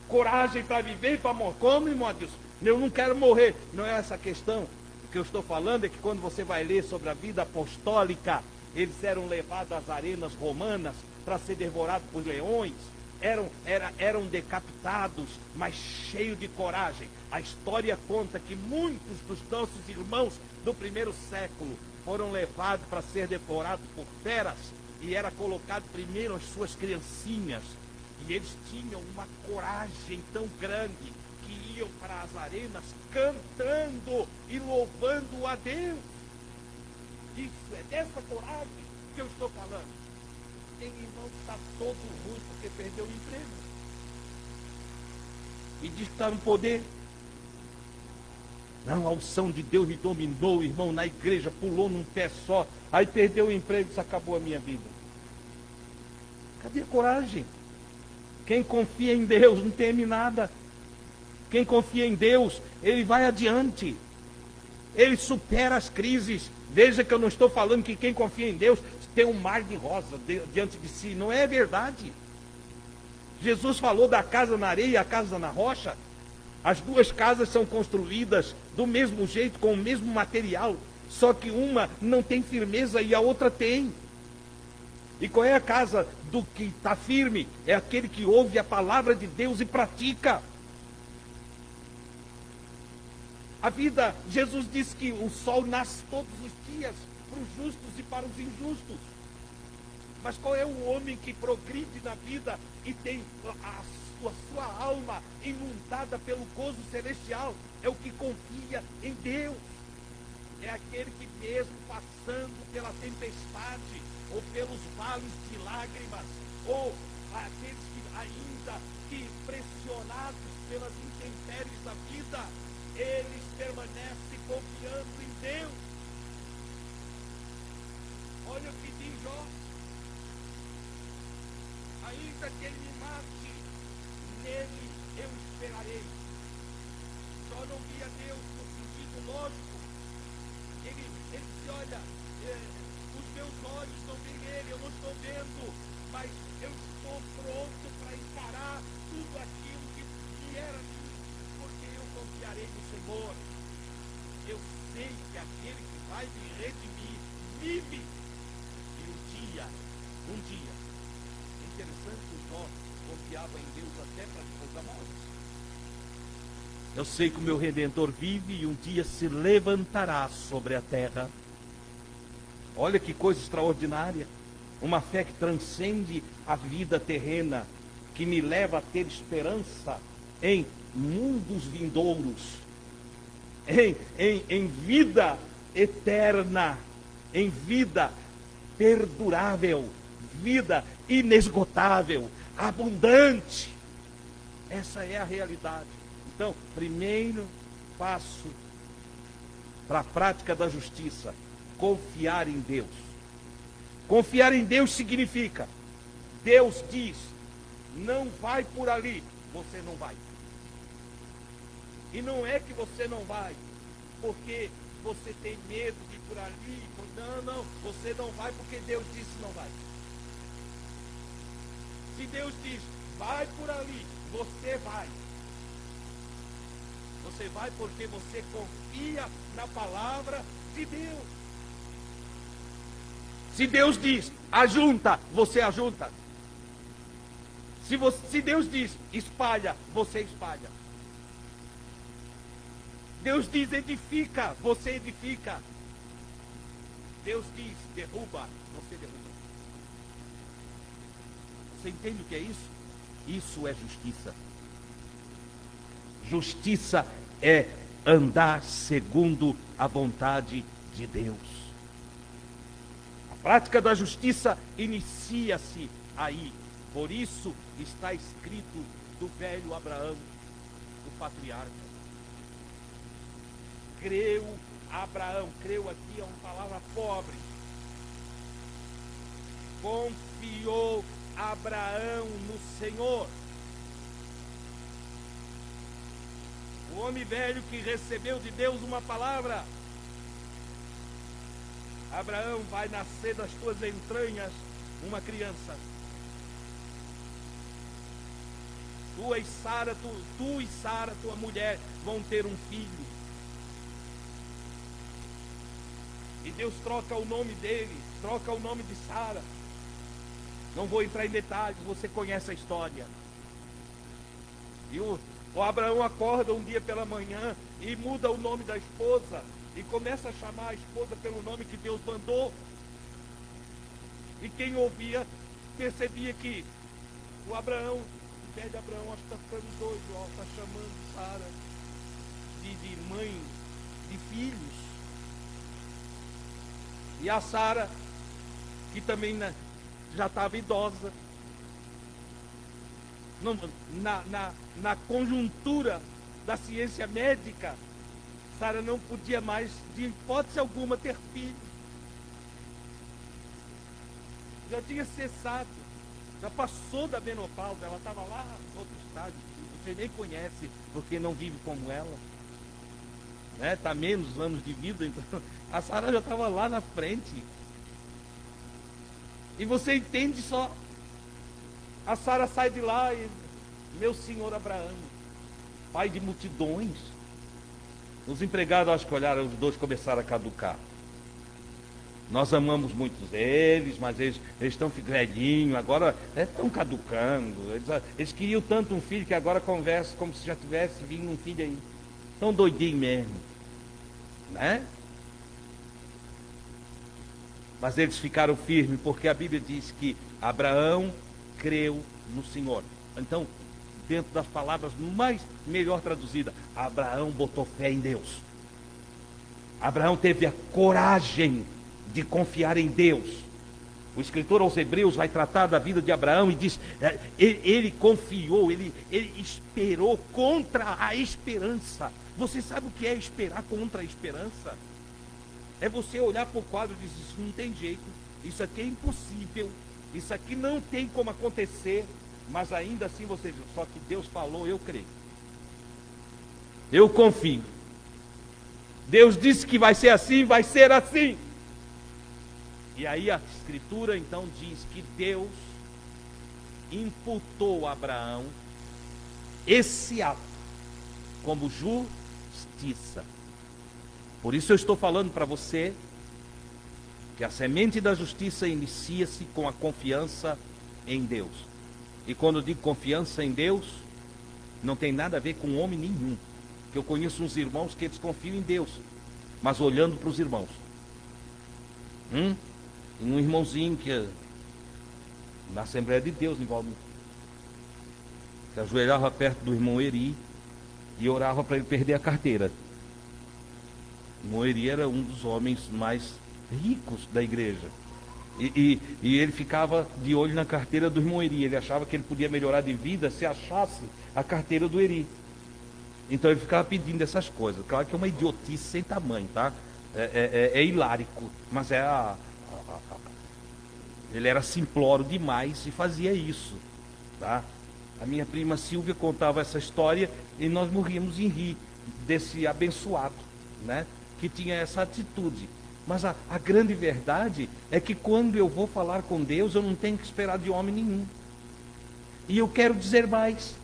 Coragem para viver e para morrer. Como, irmão Deus? Eu não quero morrer. Não é essa a questão. O que eu estou falando é que quando você vai ler sobre a vida apostólica, eles eram levados às arenas romanas para ser devorados por leões. Eram decapitados, mas cheios de coragem. A história conta que muitos dos nossos irmãos do primeiro século foram levados para ser devorados por feras e era colocado primeiro as suas criancinhas. E eles tinham uma coragem tão grande que iam para as arenas cantando e louvando a Deus. Isso é dessa coragem que eu estou falando. Tem irmão que está todo ruim porque perdeu o emprego. E diz que está no poder. Não, a unção de Deus me dominou, irmão, na igreja, pulou num pé só. Aí perdeu o emprego, isso acabou a minha vida. Cadê a coragem? Quem confia em Deus não teme nada. Quem confia em Deus, ele vai adiante. Ele supera as crises. Veja que eu não estou falando que quem confia em Deus tem um mar de rosa diante de si. Não é verdade. Jesus falou da casa na areia e a casa na rocha. As duas casas são construídas do mesmo jeito, com o mesmo material. Só que uma não tem firmeza e a outra tem. E qual é a casa do que está firme? É aquele que ouve a palavra de Deus e pratica. A vida, Jesus disse que o sol nasce todos os dias para os justos e para os injustos. Mas qual é o homem que progride na vida e tem a sua alma inundada pelo gozo celestial? É o que confia em Deus. É aquele que mesmo passando pela tempestade, ou pelos vales de lágrimas, ou aqueles que ainda que pressionados pelas intempéries da vida, eles permanecem confiando em Deus. Olha o que diz Jó. Ainda que ele me mate, nele eu esperarei. Só não via Deus no sentido lógico. Ele disse, olha, os meus olhos não veem ele, eu não estou vendo, mas eu estou pronto para encarar tudo aquilo que vier a mim, porque eu confiarei no Senhor. Eu sei que aquele que vai me redimir, vive. E um dia, interessante que Jó confiava em Deus até para depois da morte. Eu sei que o meu Redentor vive e um dia se levantará sobre a terra. Olha que coisa extraordinária. Uma fé que transcende a vida terrena, que me leva a ter esperança em mundos vindouros, em vida eterna, em vida perdurável, vida inesgotável, abundante. Essa é a realidade. Então, primeiro passo para a prática da justiça, confiar em Deus. Confiar em Deus significa, Deus diz, não vai por ali, você não vai. E não é que você não vai porque você tem medo de ir por ali. Não, você não vai porque Deus disse não vai. Se Deus diz, vai por ali, você vai. Você vai porque você confia na palavra de Deus. Se Deus diz, ajunta, você ajunta. Se Deus diz, espalha, você espalha. Deus diz, edifica, você edifica. Deus diz, derruba, você derruba. Você entende o que é isso? Isso é justiça. Justiça é andar segundo a vontade de Deus. A prática da justiça inicia-se aí. Por isso está escrito do velho Abraão, o patriarca. Creu Abraão, creu aqui é uma palavra pobre. Confiou Abraão no Senhor. O homem velho que recebeu de Deus uma palavra. Abraão, vai nascer das tuas entranhas uma criança. Tu e Sara, tua mulher, vão ter um filho. E Deus troca o nome dele, troca o nome de Sara. Não vou entrar em detalhes, você conhece a história. E o Abraão acorda um dia pela manhã e muda o nome da esposa e começa a chamar a esposa pelo nome que Deus mandou. E quem ouvia percebia que o Abraão, o velho Abraão, acho que está ficando doido, está chamando Sara de mãe de filhos. E a Sara, que também já estava idosa, na conjuntura da ciência médica, Sara não podia mais, de hipótese alguma, ter filho. Já tinha cessado, já passou da menopausa, ela estava lá no outro estágio, você nem conhece, porque não vive como ela. Está menos anos de vida, então a Sara já estava lá na frente. E você entende só. A Sara sai de lá e, meu senhor Abraão, pai de multidões. Os empregados, acho que olharam, os dois começaram a caducar. Nós amamos muitos deles, mas eles estão velhinhos, agora estão caducando. Eles queriam tanto um filho que agora conversam como se já tivesse vindo um filho aí. Estão doidinhos mesmo, né? Mas eles ficaram firmes, porque a Bíblia diz que Abraão creu no Senhor. Então, dentro das palavras melhor traduzida, Abraão botou fé em Deus. Abraão teve a coragem de confiar em Deus. O escritor aos Hebreus vai tratar da vida de Abraão e diz, ele confiou, ele esperou contra a esperança. Você sabe o que é esperar contra a esperança? É você olhar para o quadro e dizer, isso não tem jeito, isso aqui é impossível, isso aqui não tem como acontecer, mas ainda assim você diz, só que Deus falou, eu creio. Eu confio. Deus disse que vai ser assim, vai ser assim. E aí a Escritura então diz que Deus imputou a Abraão esse ato como justiça. Por isso eu estou falando para você que a semente da justiça inicia-se com a confiança em Deus. E quando eu digo confiança em Deus, não tem nada a ver com homem nenhum. Porque eu conheço uns irmãos que eles confiam em Deus, mas olhando para os irmãos. Um irmãozinho que na Assembleia de Deus, em Valmir, que ajoelhava perto do irmão Eri e orava para ele perder a carteira. O irmão Eri era um dos homens mais ricos da igreja. E ele ficava de olho na carteira do irmão Eri. Ele achava que ele podia melhorar de vida se achasse a carteira do Eri. Então ele ficava pedindo essas coisas. Claro que é uma idiotice sem tamanho, tá? É hilárico, mas ele era simplório demais e fazia isso, tá? A minha prima Silvia contava essa história e nós morríamos em rir desse abençoado, né? Que tinha essa atitude. Mas a grande verdade é que quando eu vou falar com Deus, eu não tenho que esperar de homem nenhum. E eu quero dizer mais.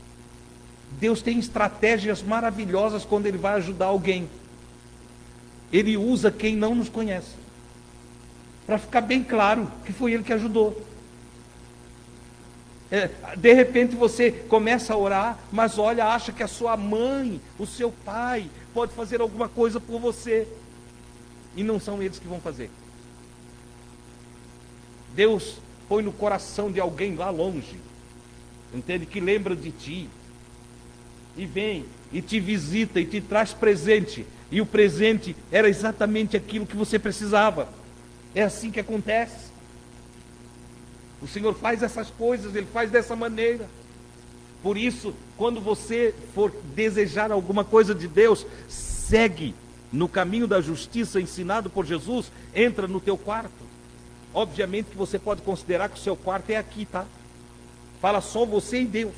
Deus tem estratégias maravilhosas quando Ele vai ajudar alguém. Ele usa quem não nos conhece. Para ficar bem claro que foi Ele que ajudou. De repente você começa a orar, mas olha, acha que a sua mãe, o seu pai, pode fazer alguma coisa por você. E não são eles que vão fazer. Deus põe no coração de alguém lá longe, entende? Que lembra de ti. E vem, e te visita, e te traz presente. E o presente era exatamente aquilo que você precisava. É assim que acontece. O Senhor faz essas coisas, Ele faz dessa maneira. Por isso, quando você for desejar alguma coisa de Deus, segue no caminho da justiça ensinado por Jesus, entra no teu quarto. Obviamente que você pode considerar que o seu quarto é aqui, tá? Fala só você e Deus.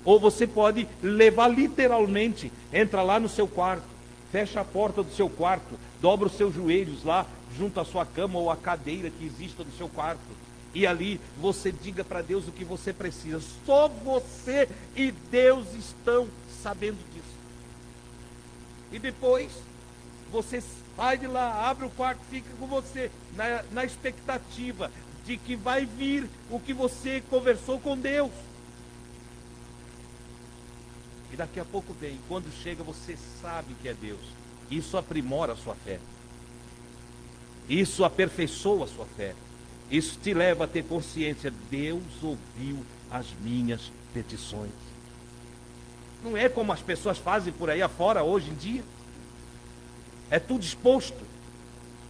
Ou você pode levar literalmente, entra lá no seu quarto, fecha a porta do seu quarto, dobra os seus joelhos lá, junto à sua cama ou à cadeira que exista no seu quarto. E ali você diga para Deus o que você precisa. Só você e Deus estão sabendo disso. E depois, você sai de lá, abre o quarto, fica com você, na expectativa de que vai vir o que você conversou com Deus. E daqui a pouco vem, quando chega você sabe que é Deus. Isso aprimora a sua fé. Isso aperfeiçoa a sua fé. Isso te leva a ter consciência, Deus ouviu as minhas petições. Não é como as pessoas fazem por aí afora hoje em dia. É tudo exposto.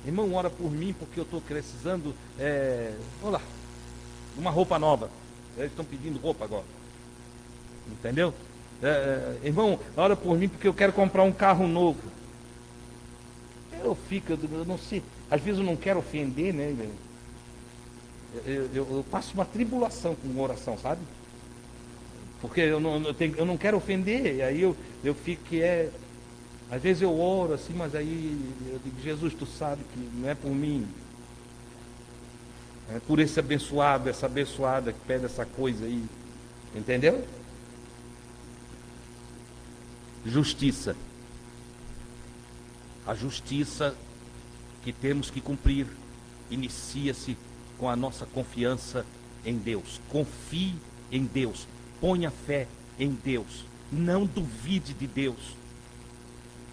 Irmão, ora por mim porque eu estou precisando, vamos lá, uma roupa nova. Eles estão pedindo roupa agora. Entendeu? Irmão, ora por mim porque eu quero comprar um carro novo. Eu não sei, às vezes eu não quero ofender, né? Eu passo uma tribulação com oração, sabe? Porque eu não quero ofender, e aí eu fico que às vezes eu oro assim, mas aí eu digo, Jesus, tu sabe que não é por mim, é por esse abençoado, essa abençoada que pede essa coisa aí, entendeu? Justiça. A justiça que temos que cumprir inicia-se com a nossa confiança em Deus. Confie em Deus. Ponha fé em Deus. Não duvide de Deus.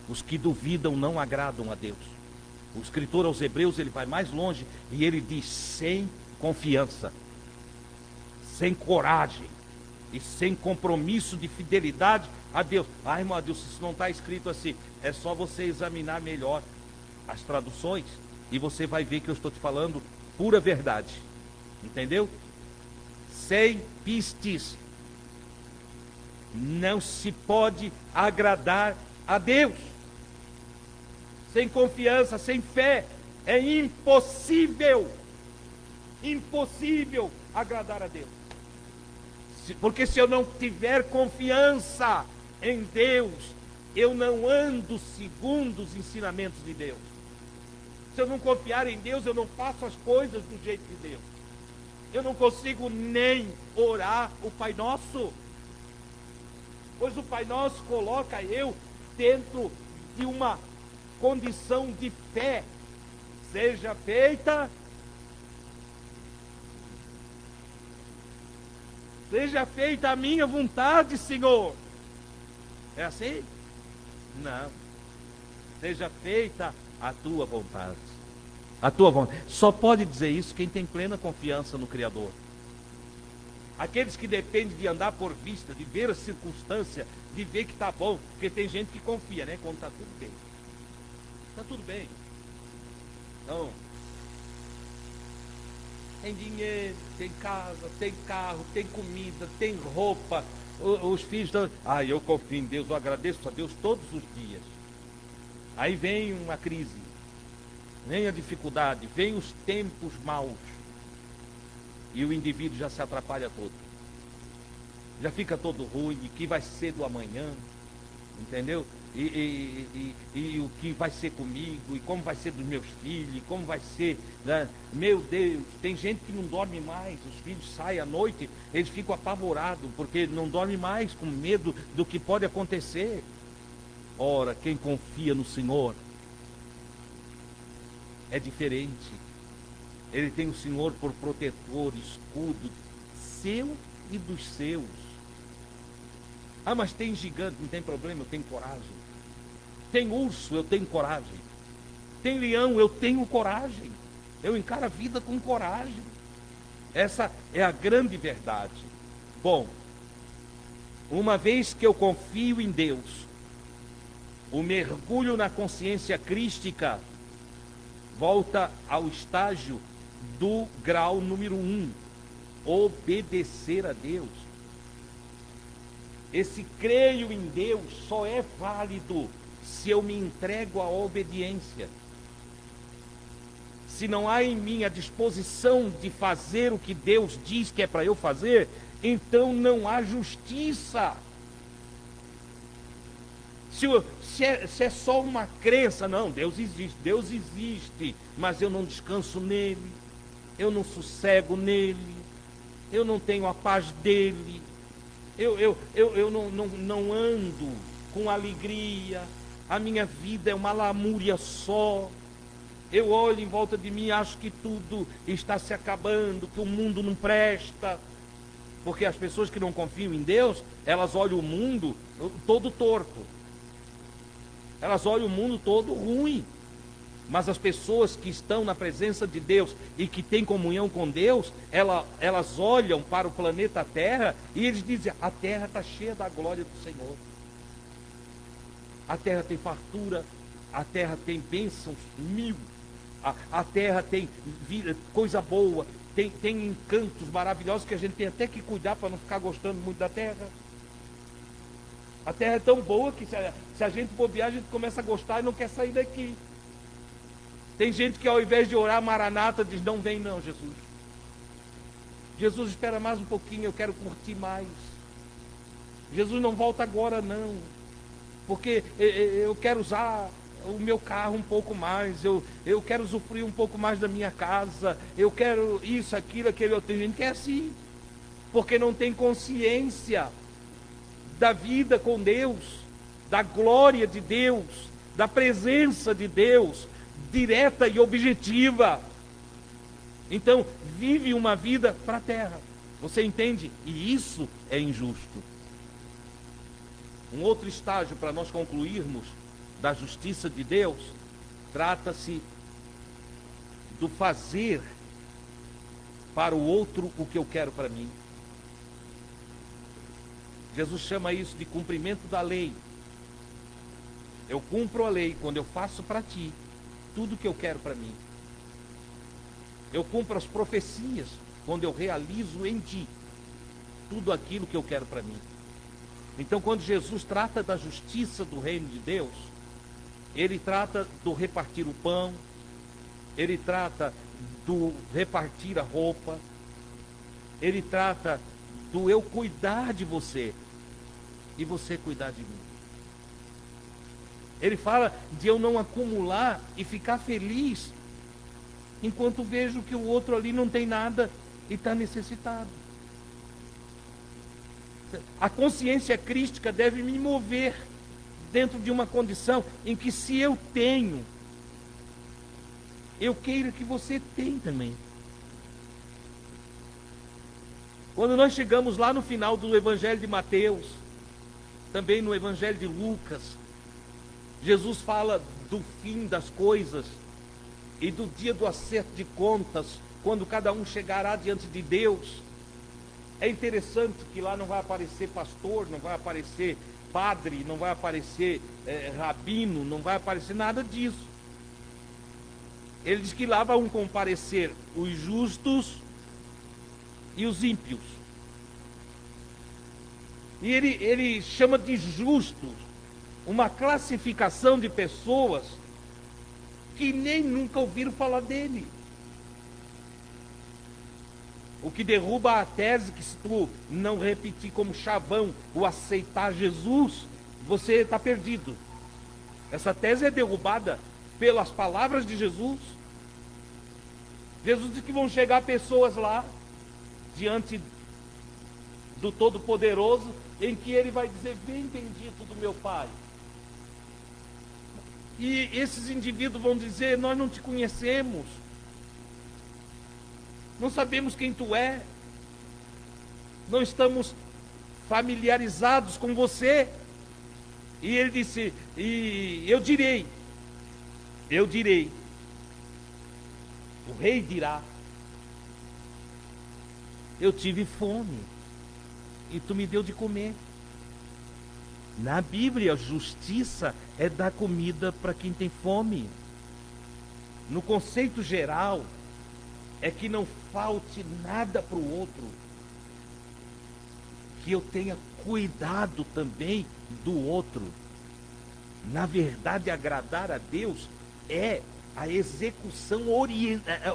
Os que duvidam não agradam a Deus. O escritor aos Hebreus, ele vai mais longe e ele diz: sem confiança, sem coragem e sem compromisso de fidelidade a Deus. Ah, irmão, Deus, isso não está escrito assim. É só você examinar melhor as traduções e você vai ver que eu estou te falando pura verdade. Entendeu? Sem pistes não se pode agradar a Deus. Sem confiança, sem fé, é impossível agradar a Deus. Porque se eu não tiver confiança em Deus, eu não ando segundo os ensinamentos de Deus. Se eu não confiar em Deus, eu não faço as coisas do jeito de Deus. Eu não consigo nem orar o Pai Nosso. Pois o Pai Nosso coloca eu dentro de uma condição de fé. Seja feita a minha vontade, Senhor. É assim? Não. Seja feita a tua vontade. A tua vontade. Só pode dizer isso quem tem plena confiança no Criador. Aqueles que dependem de andar por vista, de ver a circunstância, de ver que está bom, porque tem gente que confia, né? Quando está tudo bem. Está tudo bem. Então, tem dinheiro, tem casa, tem carro, tem comida, tem roupa. Os filhos estão... eu confio em Deus, eu agradeço a Deus todos os dias. Aí vem uma crise, vem a dificuldade, vem os tempos maus. E o indivíduo já se atrapalha todo. já fica todo ruim, e que vai ser do amanhã, entendeu? E o que vai ser comigo, e como vai ser dos meus filhos, e como vai ser, né? Meu Deus, tem gente que não dorme mais, os filhos saem à noite, eles ficam apavorados, porque não dorme mais, com medo do que pode acontecer. Ora, quem confia no Senhor é diferente. Ele tem o Senhor por protetor, escudo, seu e dos seus. Ah, mas tem gigante, não tem problema, eu tenho coragem. Tem urso, eu tenho coragem. Tem leão, eu tenho coragem. Eu encaro a vida com coragem. Essa é a grande verdade. Bom, uma vez que eu confio em Deus, o mergulho na consciência crística volta ao estágio do grau número 1, obedecer a Deus. Esse creio em Deus só é válido se eu me entrego à obediência. Se não há em mim a disposição de fazer o que Deus diz que é para eu fazer, então não há justiça. Se é só uma crença, não, Deus existe, mas eu não descanso nele, eu não sossego nele, eu não tenho a paz dele, eu não ando com alegria, a minha vida é uma lamúria só. Eu olho em volta de mim e acho que tudo está se acabando, que o mundo não presta. Porque as pessoas que não confiam em Deus, elas olham o mundo todo torto. Elas olham o mundo todo ruim. Mas as pessoas que estão na presença de Deus e que têm comunhão com Deus, elas olham para o planeta Terra e eles dizem: a Terra está cheia da glória do Senhor. A Terra tem fartura, a Terra tem bênçãos mil, a Terra tem vida, coisa boa, tem encantos maravilhosos que a gente tem até que cuidar para não ficar gostando muito da Terra. A Terra é tão boa que se a gente bobear, a gente começa a gostar e não quer sair daqui. Tem gente que ao invés de orar Maranata diz: não vem não, Jesus. Jesus, espera mais um pouquinho, eu quero curtir mais. Jesus, não volta agora não, porque eu quero usar o meu carro um pouco mais, eu quero usufruir um pouco mais da minha casa, eu quero isso, aquilo, aquele outro. Tem gente que é assim, porque não tem consciência da vida com Deus, da glória de Deus, da presença de Deus, direta e objetiva. Então, vive uma vida para a terra. Você entende? E isso é injusto. Um outro estágio para nós concluirmos da justiça de Deus, trata-se do fazer para o outro o que eu quero para mim. Jesus chama isso de cumprimento da lei. Eu cumpro a lei quando eu faço para ti tudo o que eu quero para mim. Eu cumpro as profecias quando eu realizo em ti tudo aquilo que eu quero para mim. Então, quando Jesus trata da justiça do reino de Deus, ele trata do repartir o pão, ele trata do repartir a roupa, ele trata do eu cuidar de você e você cuidar de mim. Ele fala de eu não acumular e ficar feliz enquanto vejo que o outro ali não tem nada e está necessitado. A consciência crística deve me mover dentro de uma condição em que, se eu tenho, eu queira que você tenha também. Quando nós chegamos lá no final do Evangelho de Mateus, também no Evangelho de Lucas, Jesus fala do fim das coisas e do dia do acerto de contas, quando cada um chegará diante de Deus. É interessante que lá não vai aparecer pastor, não vai aparecer padre, não vai aparecer rabino, não vai aparecer nada disso. Ele diz que lá vão comparecer os justos e os ímpios. E ele chama de justos uma classificação de pessoas que nem nunca ouviram falar dele. O que derruba a tese que se tu não repetir como chavão o aceitar Jesus, você está perdido. Essa tese é derrubada pelas palavras de Jesus. Jesus disse que vão chegar pessoas lá, diante do Todo-Poderoso, em que ele vai dizer: bem bendito do meu Pai. E esses indivíduos vão dizer: nós não te conhecemos, não sabemos quem tu é, não estamos familiarizados com você. E ele disse: e eu direi, o rei dirá: eu tive fome e tu me deu de comer. Na Bíblia, justiça é dar comida para quem tem fome. No conceito geral, é que não falte nada para o outro, que eu tenha cuidado também do outro. Na verdade, agradar a Deus é a execução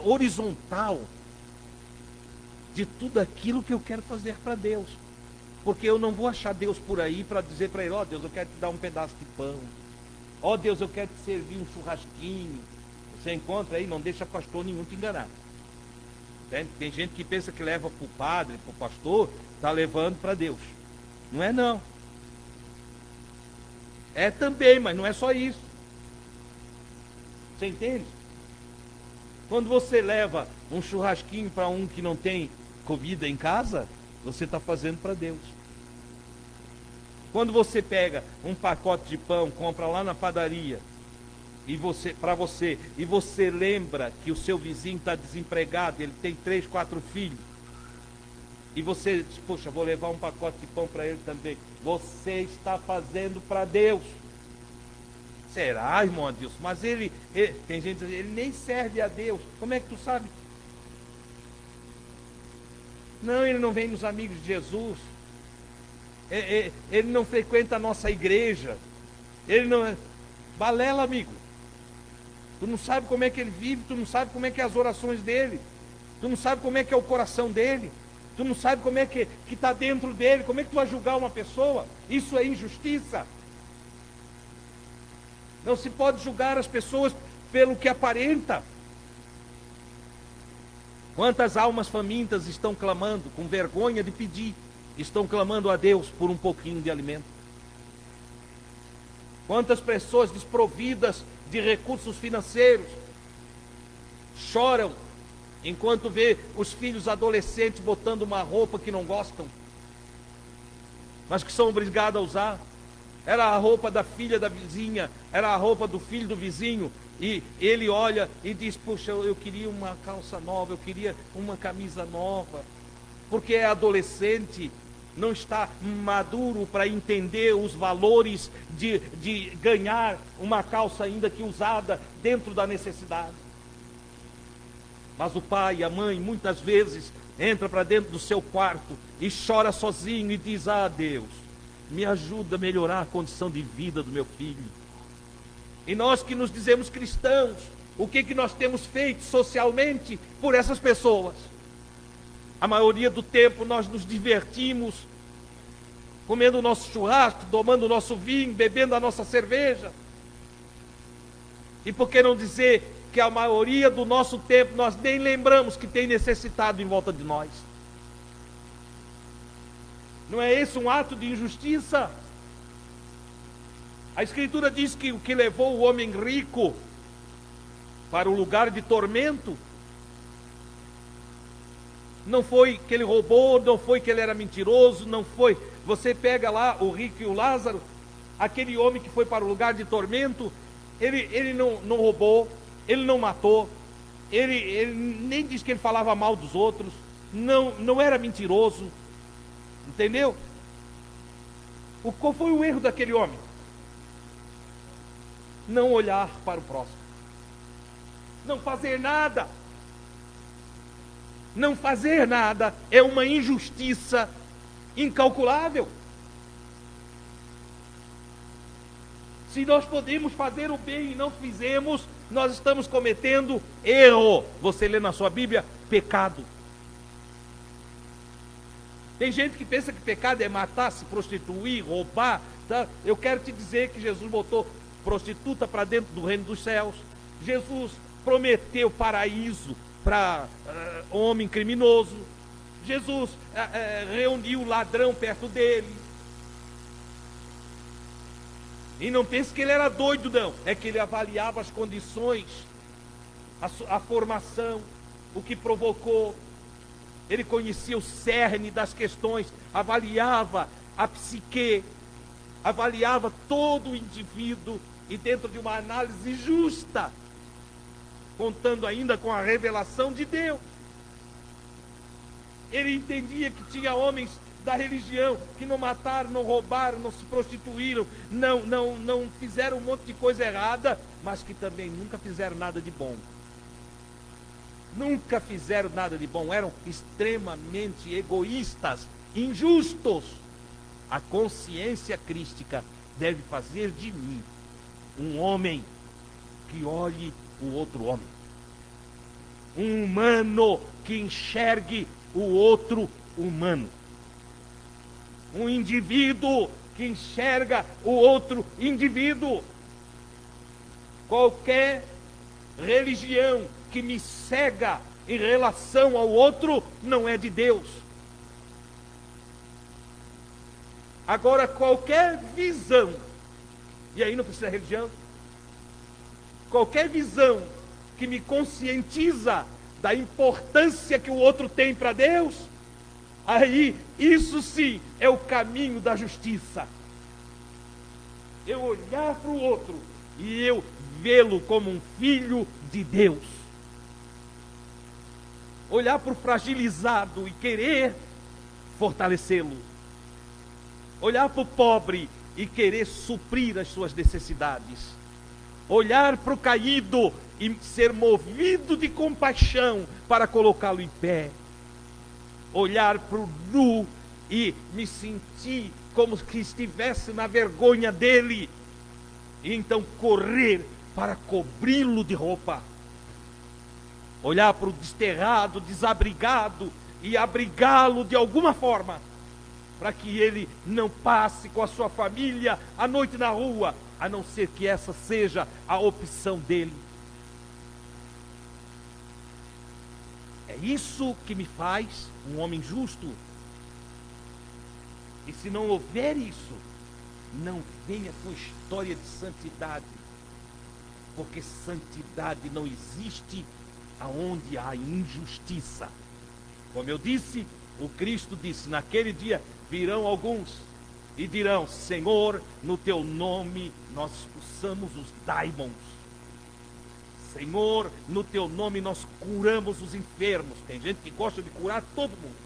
horizontal de tudo aquilo que eu quero fazer para Deus. Porque eu não vou achar Deus por aí para dizer para ele: ó Deus, eu quero te dar um pedaço de pão, ó Deus, eu quero te servir um churrasquinho. Você encontra aí, não deixa pastor nenhum te enganar. Tem gente que pensa que leva para o padre, para o pastor, está levando para Deus. Não é não. É também, mas não é só isso. Você entende? Quando você leva um churrasquinho para um que não tem comida em casa, você está fazendo para Deus. Quando você pega um pacote de pão, compra lá na padaria, e você lembra que o seu vizinho está desempregado, ele tem 3, 4 filhos, e você diz: poxa, vou levar um pacote de pão para ele também. Você está fazendo para Deus. Será, irmão Adilson? Mas tem gente que diz: ele nem serve a Deus. Como é que tu sabe? Não, ele não vem nos amigos de Jesus. Ele não frequenta a nossa igreja. Ele não... Balela, amigo. Tu não sabe como é que ele vive, tu não sabe como é que é as orações dele, tu não sabe como é que é o coração dele, tu não sabe como é que está dentro dele. Como é que tu vai julgar uma pessoa? Isso é injustiça. Não se pode julgar as pessoas pelo que aparenta. Quantas almas famintas estão clamando, com vergonha de pedir, estão clamando a Deus por um pouquinho de alimento? Quantas pessoas desprovidas de recursos financeiros choram enquanto vê os filhos adolescentes botando uma roupa que não gostam, mas que são obrigados a usar? Era a roupa da filha da vizinha, era a roupa do filho do vizinho, e ele olha e diz: puxa, eu queria uma calça nova, eu queria uma camisa nova, porque é adolescente, não está maduro para entender os valores de ganhar uma calça ainda que usada dentro da necessidade. Mas o pai e a mãe muitas vezes entra para dentro do seu quarto e chora sozinho e diz: ah, Deus, me ajuda a melhorar a condição de vida do meu filho. E nós que nos dizemos cristãos, o que nós temos feito socialmente por essas pessoas? A maioria do tempo nós nos divertimos comendo o nosso churrasco, tomando o nosso vinho, bebendo a nossa cerveja. E por que não dizer que a maioria do nosso tempo nós nem lembramos que tem necessitado em volta de nós? Não é esse um ato de injustiça? A Escritura diz que o que levou o homem rico para o lugar de tormento não foi que ele roubou, não foi que ele era mentiroso, não foi. Você pega lá o rico e o Lázaro, aquele homem que foi para o lugar de tormento, ele não roubou, ele não matou, ele nem diz que ele falava mal dos outros, não era mentiroso, entendeu? Qual foi o erro daquele homem? Não olhar para o próximo, não fazer nada. Não fazer nada é uma injustiça incalculável. Se nós podemos fazer o bem e não fizemos, nós estamos cometendo erro. Você lê na sua Bíblia: pecado. Tem gente que pensa que pecado é matar, se prostituir, roubar. Tá? Eu quero te dizer que Jesus botou prostituta para dentro do reino dos céus. Jesus prometeu paraíso para homem criminoso. Jesus reuniu o ladrão perto dele. E não pense que ele era doido, não. É que ele avaliava as condições, a formação, o que provocou. Ele conhecia o cerne das questões, avaliava a psique, avaliava todo o indivíduo, e dentro de uma análise justa, contando ainda com a revelação de Deus. Ele entendia que tinha homens da religião que não mataram, não roubaram, não se prostituíram, não fizeram um monte de coisa errada, mas que também nunca fizeram nada de bom. Nunca fizeram nada de bom, eram extremamente egoístas, injustos. A consciência crística deve fazer de mim um homem que olhe o outro homem, um humano que enxergue o outro humano, um indivíduo que enxerga o outro indivíduo. Qualquer religião que me cega em relação ao outro não é de Deus. Agora, qualquer visão, e aí não precisa de religião, qualquer visão que me conscientiza da importância que o outro tem para Deus, aí isso sim é o caminho da justiça. Eu olhar para o outro e eu vê-lo como um filho de Deus. Olhar para o fragilizado e querer fortalecê-lo. Olhar para o pobre e querer suprir as suas necessidades. Olhar para o caído e ser movido de compaixão para colocá-lo em pé. Olhar para o nu e me sentir como que estivesse na vergonha dele. E então correr para cobri-lo de roupa. Olhar para o desterrado, desabrigado e abrigá-lo de alguma forma, para que ele não passe com a sua família a noite na rua, a não ser que essa seja a opção dele. É isso que me faz um homem justo. E se não houver isso, não venha com história de santidade, porque santidade não existe aonde há injustiça. Como eu disse, o Cristo disse: naquele dia virão alguns e dirão: Senhor, no teu nome nós expulsamos os daimons. Senhor, no teu nome nós curamos os enfermos. Tem gente que gosta de curar todo mundo.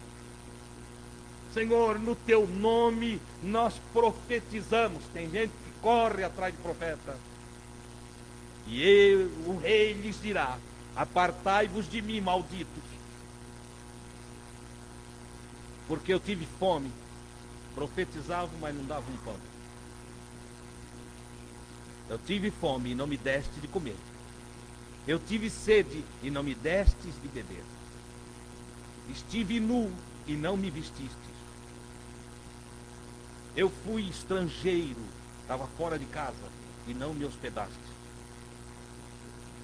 Senhor, no teu nome nós profetizamos. Tem gente que corre atrás de profeta. E o rei lhes dirá: apartai-vos de mim, malditos, porque eu tive fome. Profetizavam, mas não davam pão. Eu tive fome e não me deste de comer. Eu tive sede e não me destes de beber. Estive nu e não me vestistes. Eu fui estrangeiro, estava fora de casa e não me hospedaste.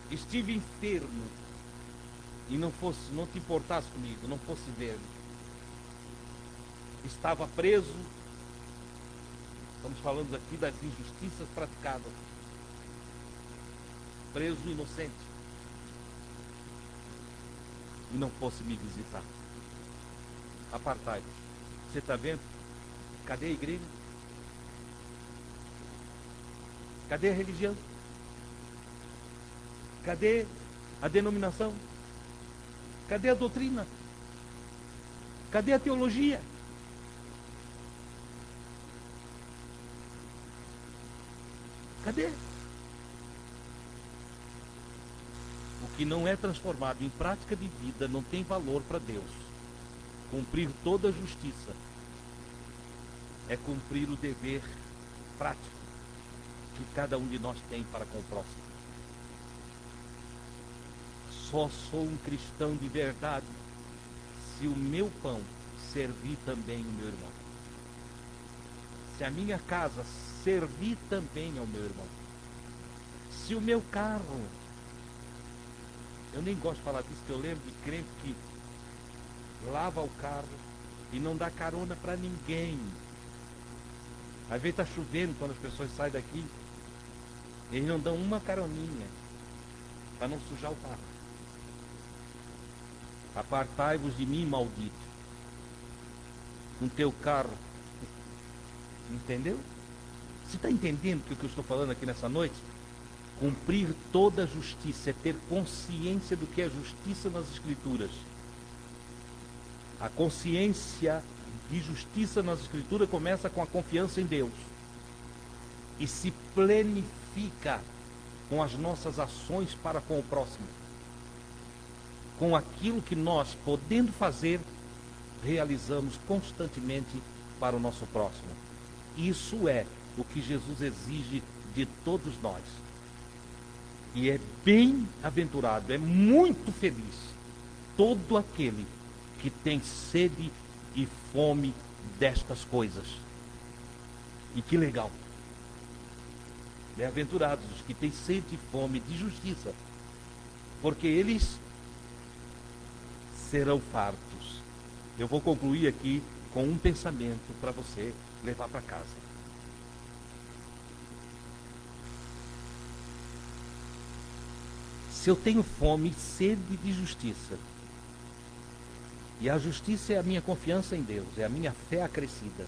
Estive enfermo e não te importasse comigo, não fosse ver-me. Estava preso. Estamos falando aqui das injustiças praticadas. Preso inocente. E não fosse me visitar. Apartai-vos. Você está vendo? Cadê a igreja? Cadê a religião? Cadê a denominação? Cadê a doutrina? Cadê a teologia? Cadê? O que não é transformado em prática de vida não tem valor para Deus. Cumprir toda a justiça é cumprir o dever prático que cada um de nós tem para com o próximo. Só sou um cristão de verdade se o meu pão servir também o meu irmão. Se a minha casa servir também ao meu irmão. Se o meu carro, eu nem gosto de falar disso, que eu lembro de crente que lava o carro e não dá carona para ninguém. Às vezes está chovendo quando as pessoas saem daqui, eles não dão uma caroninha para não sujar o carro. Apartai-vos de mim, maldito, com teu carro. Entendeu? Você está entendendo o que eu estou falando aqui nessa noite? Cumprir toda a justiça é ter consciência do que é justiça nas Escrituras. A consciência de justiça nas Escrituras começa com a confiança em Deus e se planifica com as nossas ações para com o próximo, com aquilo que nós, podendo fazer, realizamos constantemente para o nosso próximo. Isso é o que Jesus exige de todos nós. E é bem-aventurado, é muito feliz todo aquele que tem sede e fome destas coisas. E que legal. Bem-aventurados os que têm sede e fome de justiça, porque eles serão fartos. Eu vou concluir aqui com um pensamento para você levar para casa. Se eu tenho fome e sede de justiça, e a justiça é a minha confiança em Deus, é a minha fé acrescida,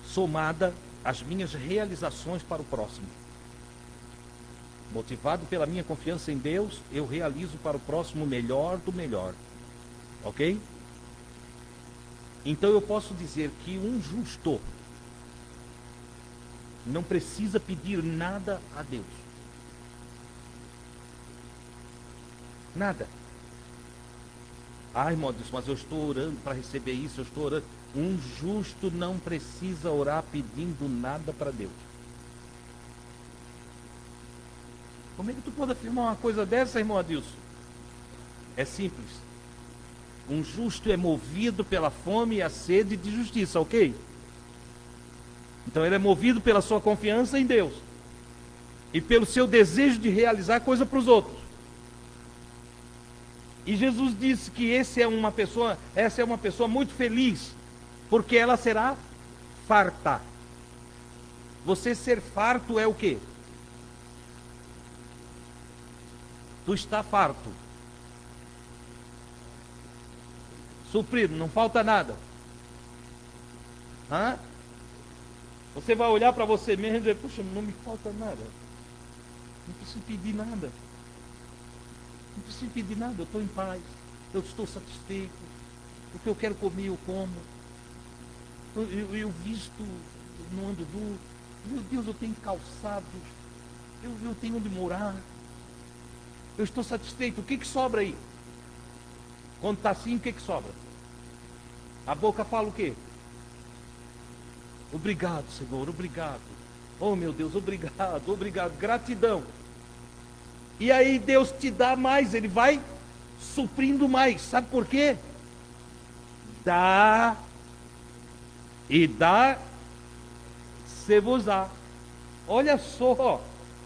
somada às minhas realizações para o próximo. Motivado pela minha confiança em Deus, eu realizo para o próximo o melhor do melhor. Ok? Então eu posso dizer que um justo não precisa pedir nada a Deus. Nada. Ai, meu Deus, mas eu estou orando para receber isso, eu estou orando. Um justo não precisa orar pedindo nada para Deus. Como é que tu pode afirmar uma coisa dessa, irmão Adilson? É simples. Um justo é movido pela fome e a sede de justiça, ok? Então ele é movido pela sua confiança em Deus e pelo seu desejo de realizar coisa para os outros. E Jesus disse que essa é uma pessoa muito feliz, porque ela será farta. Você ser farto é o quê? Tu está farto. Suprido, não falta nada. Hã? Você vai olhar para você mesmo e dizer, puxa, não me falta nada. Não preciso pedir nada. Não preciso pedir nada, eu estou em paz. Eu estou satisfeito. O que eu quero comer, eu como. Eu visto, não ando duro. Meu Deus, eu tenho calçados. Eu tenho onde morar. Eu estou satisfeito. O que sobra aí? Quando está assim, o que sobra? A boca fala o quê? Obrigado, Senhor, obrigado. Oh, meu Deus, obrigado, obrigado. Gratidão. E aí Deus te dá mais, Ele vai suprindo mais. Sabe por quê? Dá e dá se vos dá. Olha só,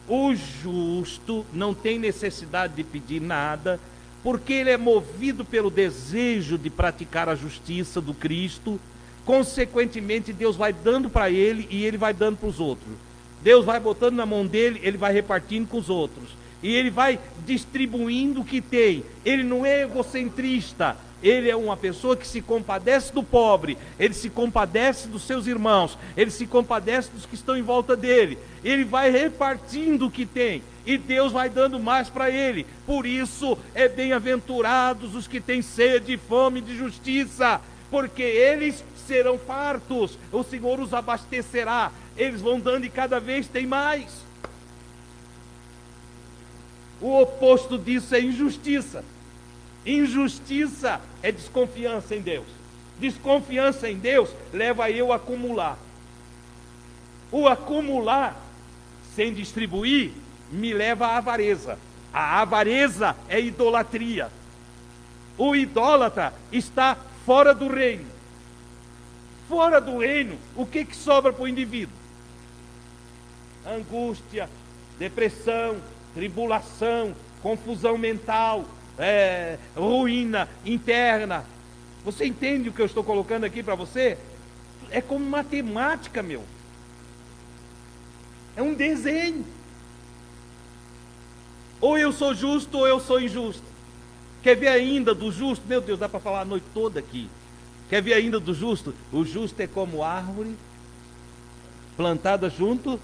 o justo não tem necessidade de pedir nada, porque ele é movido pelo desejo de praticar a justiça do Cristo. Consequentemente, Deus vai dando para ele e ele vai dando para os outros. Deus vai botando na mão dele, ele vai repartindo com os outros. E ele vai distribuindo o que tem. Ele não é egocentrista. Ele é uma pessoa que se compadece do pobre. Ele se compadece dos seus irmãos. Ele se compadece dos que estão em volta dele. Ele vai repartindo o que tem. E Deus vai dando mais para ele. Por isso, é bem-aventurados os que têm sede e fome de justiça, porque eles serão fartos. O Senhor os abastecerá. Eles vão dando e cada vez tem mais. O oposto disso é injustiça. Injustiça é desconfiança em Deus. Desconfiança em Deus leva eu a acumular. O acumular sem distribuir me leva à avareza. A avareza é idolatria. O idólatra está fora do reino. Fora do reino, o que sobra para o indivíduo? Angústia, depressão, tribulação, confusão mental, ruína interna. Você entende o que eu estou colocando aqui para você? É como matemática, meu. É um desenho. Ou eu sou justo ou eu sou injusto. Quer ver ainda do justo? Meu Deus, dá para falar a noite toda aqui. Quer ver ainda do justo? O justo é como árvore plantada junto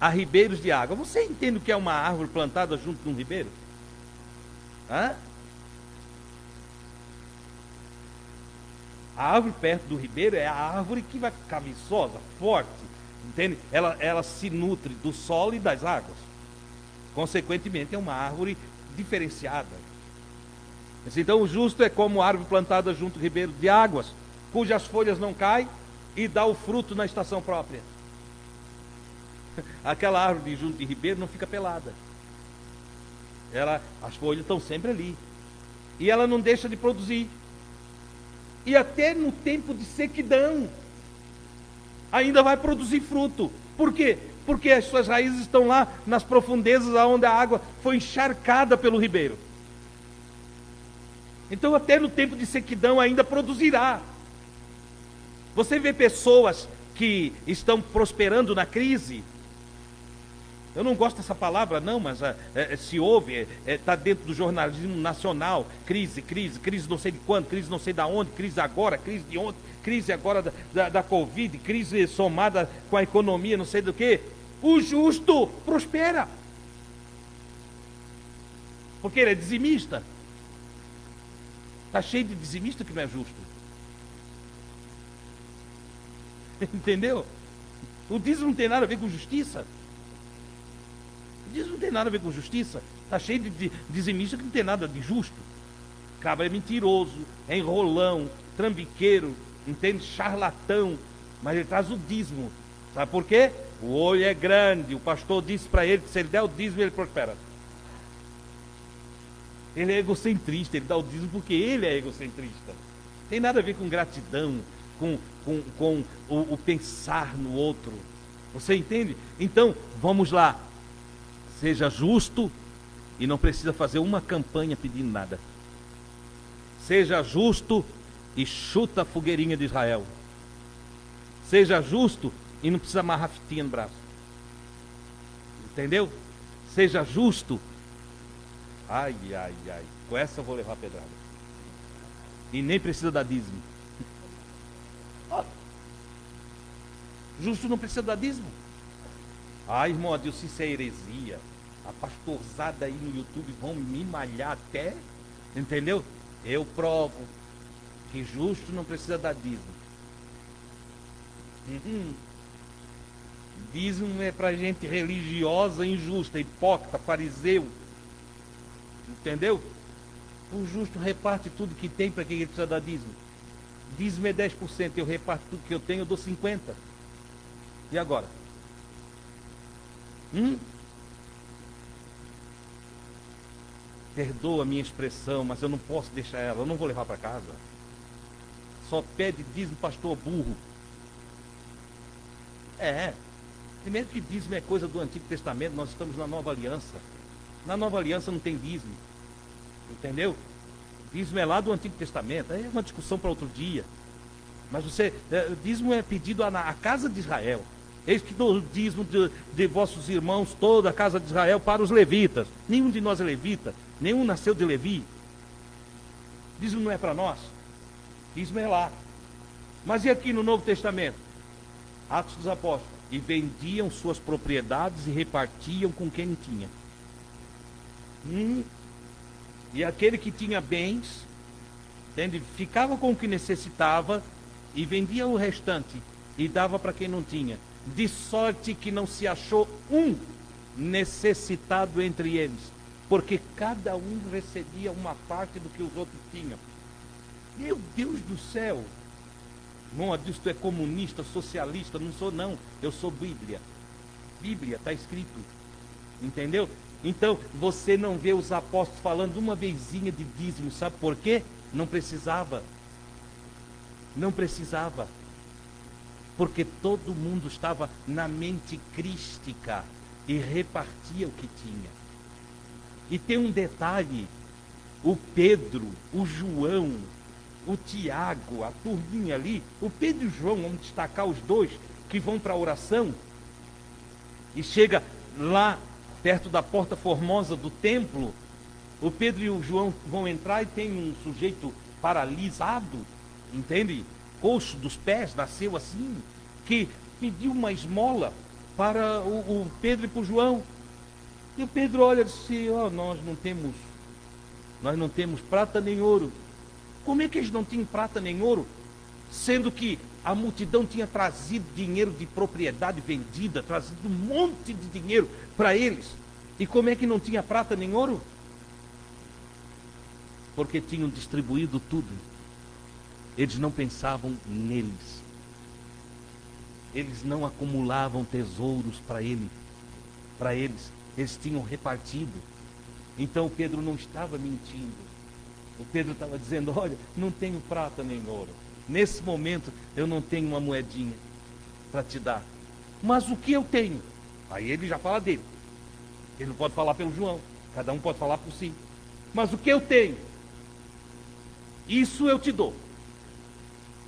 a ribeiros de água. Você entende o que é uma árvore plantada junto de um ribeiro? Hã? A árvore perto do ribeiro é a árvore que vai ficar viçosa, forte, entende? Ela se nutre do solo e das águas. Consequentemente, é uma árvore diferenciada. Então, o justo é como árvore plantada junto ao ribeiro de águas, cujas folhas não caem e dá o fruto na estação própria. Aquela árvore junto de ribeiro não fica pelada. As folhas estão sempre ali. E ela não deixa de produzir. E até no tempo de sequidão, ainda vai produzir fruto. Por quê? Porque as suas raízes estão lá nas profundezas onde a água foi encharcada pelo ribeiro. Então até no tempo de sequidão ainda produzirá. Você vê pessoas que estão prosperando na crise. Eu não gosto dessa palavra não, mas se ouve, está dentro do jornalismo nacional. Crise não sei de quando, crise não sei de onde, crise agora, crise de ontem, crise agora da Covid, crise somada com a economia, não sei do que. O justo prospera. Porque ele é dizimista. Está cheio de dizimista que não é justo. Entendeu? O dízimo não tem nada a ver com justiça. O dízimo não tem nada a ver com justiça. Está cheio de dizimista que não tem nada de justo. Cabra é mentiroso, é enrolão, trambiqueiro, entende? Charlatão. Mas ele traz o dízimo. Sabe por quê? O olho é grande. O pastor disse para ele que se ele der o dízimo, ele prospera. Ele é egocentrista, ele dá o dízimo porque ele é egocentrista. Tem nada a ver com gratidão, com o pensar no outro. Você entende? Então, vamos lá. Seja justo e não precisa fazer uma campanha pedindo nada. Seja justo e chuta a fogueirinha de Israel. Seja justo e não precisa amarrar fitinha no braço. Entendeu? Seja justo. Ai. Com essa eu vou levar pedrada. E nem precisa dar dízimo. Justo não precisa dar dízimo. Irmão Adilson, isso é heresia. A pastorzada aí no YouTube vão me malhar até. Entendeu? Eu provo que justo não precisa dar dízimo. Dízimo é para gente religiosa, injusta, hipócrita, fariseu. Entendeu? O justo reparte tudo que tem. Para que ele precisa dar dízimo? Dízimo é 10%, eu reparto tudo que eu tenho, eu dou 50%. E agora? Perdoa a minha expressão, mas eu não posso deixar ela, eu não vou levar para casa. Só pede dízimo pastor burro. Primeiro que dízimo é coisa do Antigo Testamento, nós estamos na Nova Aliança. Na Nova Aliança não tem dízimo. Entendeu? Dízimo é lá do Antigo Testamento. É uma discussão para outro dia. Mas dízimo é pedido à casa de Israel. Eis que dou o dízimo de vossos irmãos, toda a casa de Israel, para os levitas. Nenhum de nós é levita. Nenhum nasceu de Levi. Dízimo não é para nós. Dízimo é lá. Mas e aqui no Novo Testamento? Atos dos Apóstolos. E vendiam suas propriedades e repartiam com quem não tinha. E aquele que tinha bens, entende? Ficava com o que necessitava e vendia o restante e dava para quem não tinha. De sorte que não se achou um necessitado entre eles, porque cada um recebia uma parte do que os outros tinham. Meu Deus do céu! Irmão, diz tu é comunista, socialista? Não sou não, eu sou Bíblia. Bíblia, está escrito. Entendeu? Então, você não vê os apóstolos falando uma vezinha de dízimo, sabe por quê? Não precisava. Não precisava. Porque todo mundo estava na mente crística e repartia o que tinha. E tem um detalhe: o Pedro, o João, o Tiago, a turminha ali, o Pedro e o João, vamos destacar os dois que vão para a oração, e chega lá perto da porta formosa do templo, o Pedro e o João vão entrar e tem um sujeito paralisado, entende? Coxo dos pés, nasceu assim, que pediu uma esmola para o Pedro e para o João. E o Pedro olha e disse: oh, nós não temos prata nem ouro. Como é que eles não tinham prata nem ouro? Sendo que a multidão tinha trazido dinheiro de propriedade vendida, trazido um monte de dinheiro para eles. E como é que não tinha prata nem ouro? Porque tinham distribuído tudo. Eles não pensavam neles. Eles não acumulavam tesouros para eles. Eles tinham repartido. Então Pedro não estava mentindo. O Pedro estava dizendo: olha, não tenho prata nem ouro. Nesse momento eu não tenho uma moedinha para te dar. Mas o que eu tenho? Aí ele já fala dele. Ele não pode falar pelo João. Cada um pode falar por si. Mas o que eu tenho? Isso eu te dou.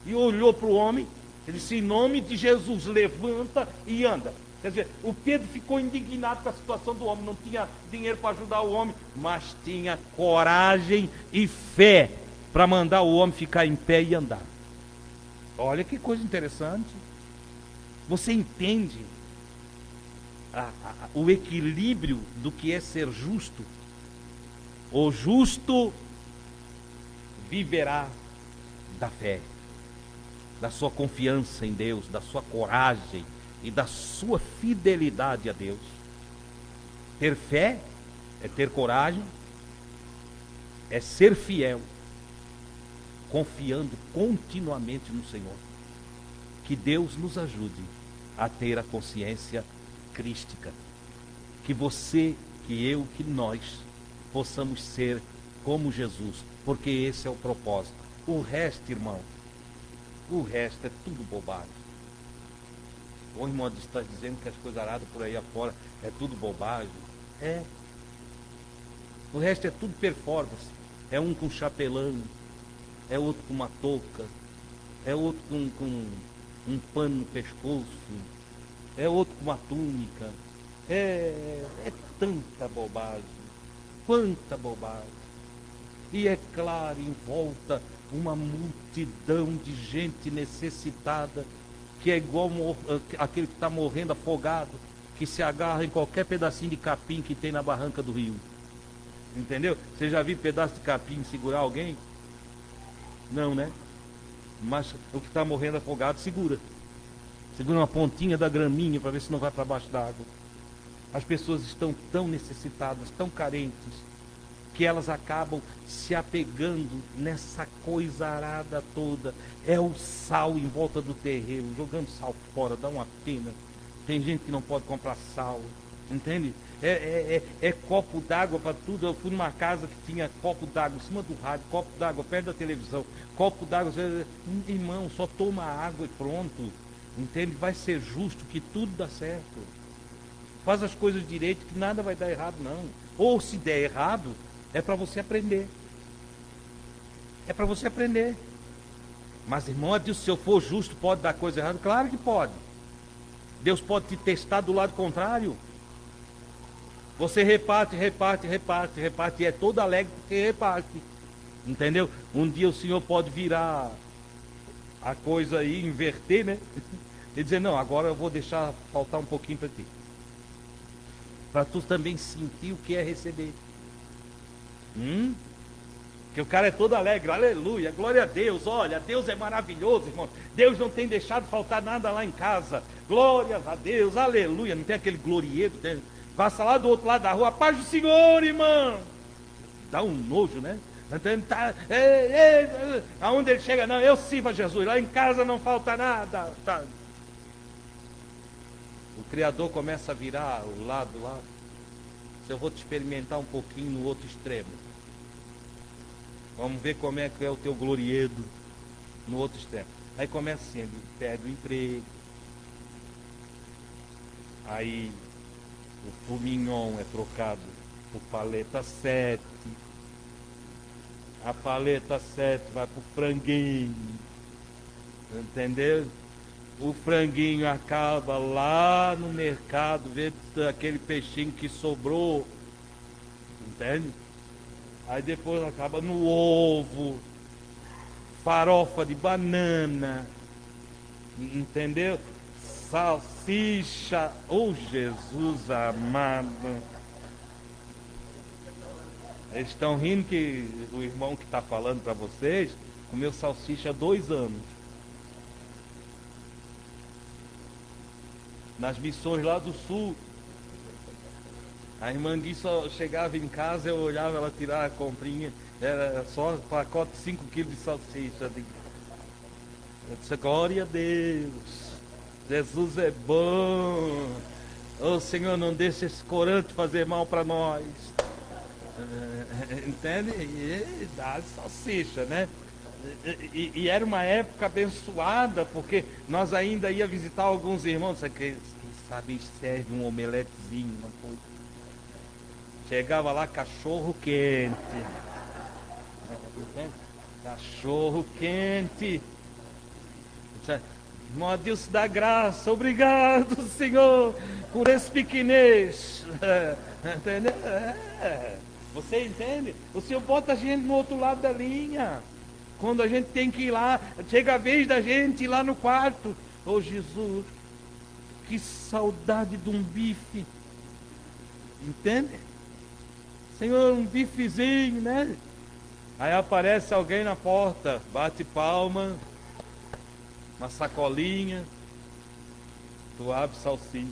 E olhou para o homem. Ele disse: em nome de Jesus, levanta e anda. Quer dizer, o Pedro ficou indignado com a situação do homem. Não tinha dinheiro para ajudar o homem, mas tinha coragem e fé para mandar o homem ficar em pé e andar. Olha que coisa interessante. Você entende o equilíbrio do que é ser justo? O justo viverá da fé, da sua confiança em Deus, da sua coragem e da sua fidelidade a Deus. Ter fé é ter coragem, é ser fiel, confiando continuamente no Senhor. Que Deus nos ajude a ter a consciência crística. Que você, que eu, que nós possamos ser como Jesus, porque esse é o propósito. O resto, irmão, o resto é tudo bobagem. O irmão está dizendo que as coisas aradas por aí afora é tudo bobagem. É. O resto é tudo performance. É um com chapelão, é outro com uma touca, é outro com um pano no pescoço, é outro com uma túnica. É tanta bobagem, quanta bobagem. E é claro, em volta uma multidão de gente necessitada, que é igual aquele que está morrendo afogado, que se agarra em qualquer pedacinho de capim que tem na barranca do rio. Entendeu? Você já viu pedaço de capim segurar alguém? Não, né? Mas o que está morrendo afogado segura uma pontinha da graminha para ver se não vai para baixo da água. As pessoas estão tão necessitadas, tão carentes, que elas acabam se apegando nessa coisa arada toda. É o sal em volta do terreiro, jogando sal fora, dá uma pena. Tem gente que não pode comprar sal, entende? É copo d'água para tudo. Eu fui numa casa que tinha copo d'água em cima do rádio, copo d'água perto da televisão, copo d'água. Irmão, só toma água e pronto, entende? Vai ser justo que tudo dá certo. Faz as coisas direito que nada vai dar errado, não. Ou se der errado, é para você aprender. É para você aprender. Mas, irmão, se eu for justo, pode dar coisa errada? Claro que pode. Deus pode te testar do lado contrário. Você reparte, e é todo alegre porque reparte. Entendeu? Um dia o Senhor pode virar a coisa aí, inverter, né? E dizer: não, agora eu vou deixar faltar um pouquinho para ti. Para tu também sentir o que é receber. Que o cara é todo alegre, aleluia, glória a Deus, olha, Deus é maravilhoso, irmão. Deus não tem deixado faltar nada lá em casa. Glórias a Deus, aleluia. Não tem aquele glorieiro, tem... Passa lá do outro lado da rua: a paz do Senhor, irmão. Dá um nojo, né? Aonde ele chega, não, eu sirvo a Jesus, lá em casa não falta nada. Tá. O Criador começa a virar o lado lá. Eu vou te experimentar um pouquinho no outro extremo. Vamos ver como é que é o teu gloriedo no outro extremo. Aí começa assim, ele perde o emprego. Aí o fumignon é trocado por paleta 7. A paleta 7 vai pro franguinho. Entendeu? O franguinho acaba lá no mercado, vê aquele peixinho que sobrou. Entende? Aí depois acaba no ovo, farofa de banana. Entendeu? Salsicha. Oh, Jesus amado. Eles estão rindo que o irmão que está falando para vocês comeu salsicha há 2 anos. Nas missões lá do sul. A irmã Gui só chegava em casa, eu olhava ela tirar a comprinha, era só um pacote de 5 quilos de salsicha. Eu disse, glória a Deus, Jesus é bom. Oh Senhor, não deixe esse corante fazer mal para nós. Entende? E dá salsicha, né? E era uma época abençoada, porque nós ainda ia visitar alguns irmãos, quem sabe serve um omeletezinho, uma coisa. Chegava lá, cachorro quente. Cachorro quente. Irmão Adilson da graça, obrigado Senhor por esse pequenês. Entendeu? Você entende? O Senhor bota a gente no outro lado da linha. Quando a gente tem que ir lá, chega a vez da gente ir lá no quarto. Oh Jesus, que saudade de um bife. Entende? Senhor, um bifezinho, né? Aí aparece alguém na porta, bate palma, uma sacolinha, tu abre salsicha.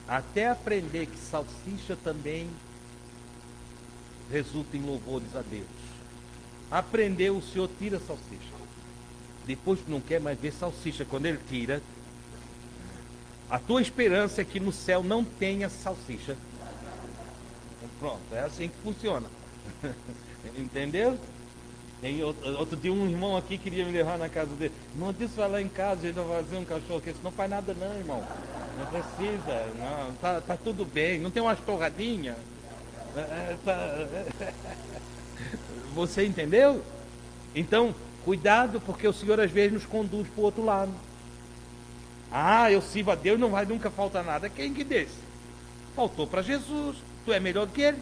Até aprender que salsicha também resulta em louvores a Deus. Aprendeu, o Senhor tira a salsicha. Depois tu não quer mais ver salsicha. Quando Ele tira, a tua esperança é que no céu não tenha salsicha. Pronto, é assim que funciona. Entendeu? Tem outro dia um irmão aqui queria me levar na casa dele. Não disse, vai lá em casa, a gente vai fazer um cachorro quente. Não faz nada não, irmão. Não precisa, não, tá tudo bem. Não tem umas torradinhas? Você entendeu? Então, cuidado, porque o Senhor às vezes nos conduz para o outro lado. Ah, eu sirvo a Deus, não vai nunca faltar nada. Quem que disse? Faltou para Jesus. Tu é melhor que Ele.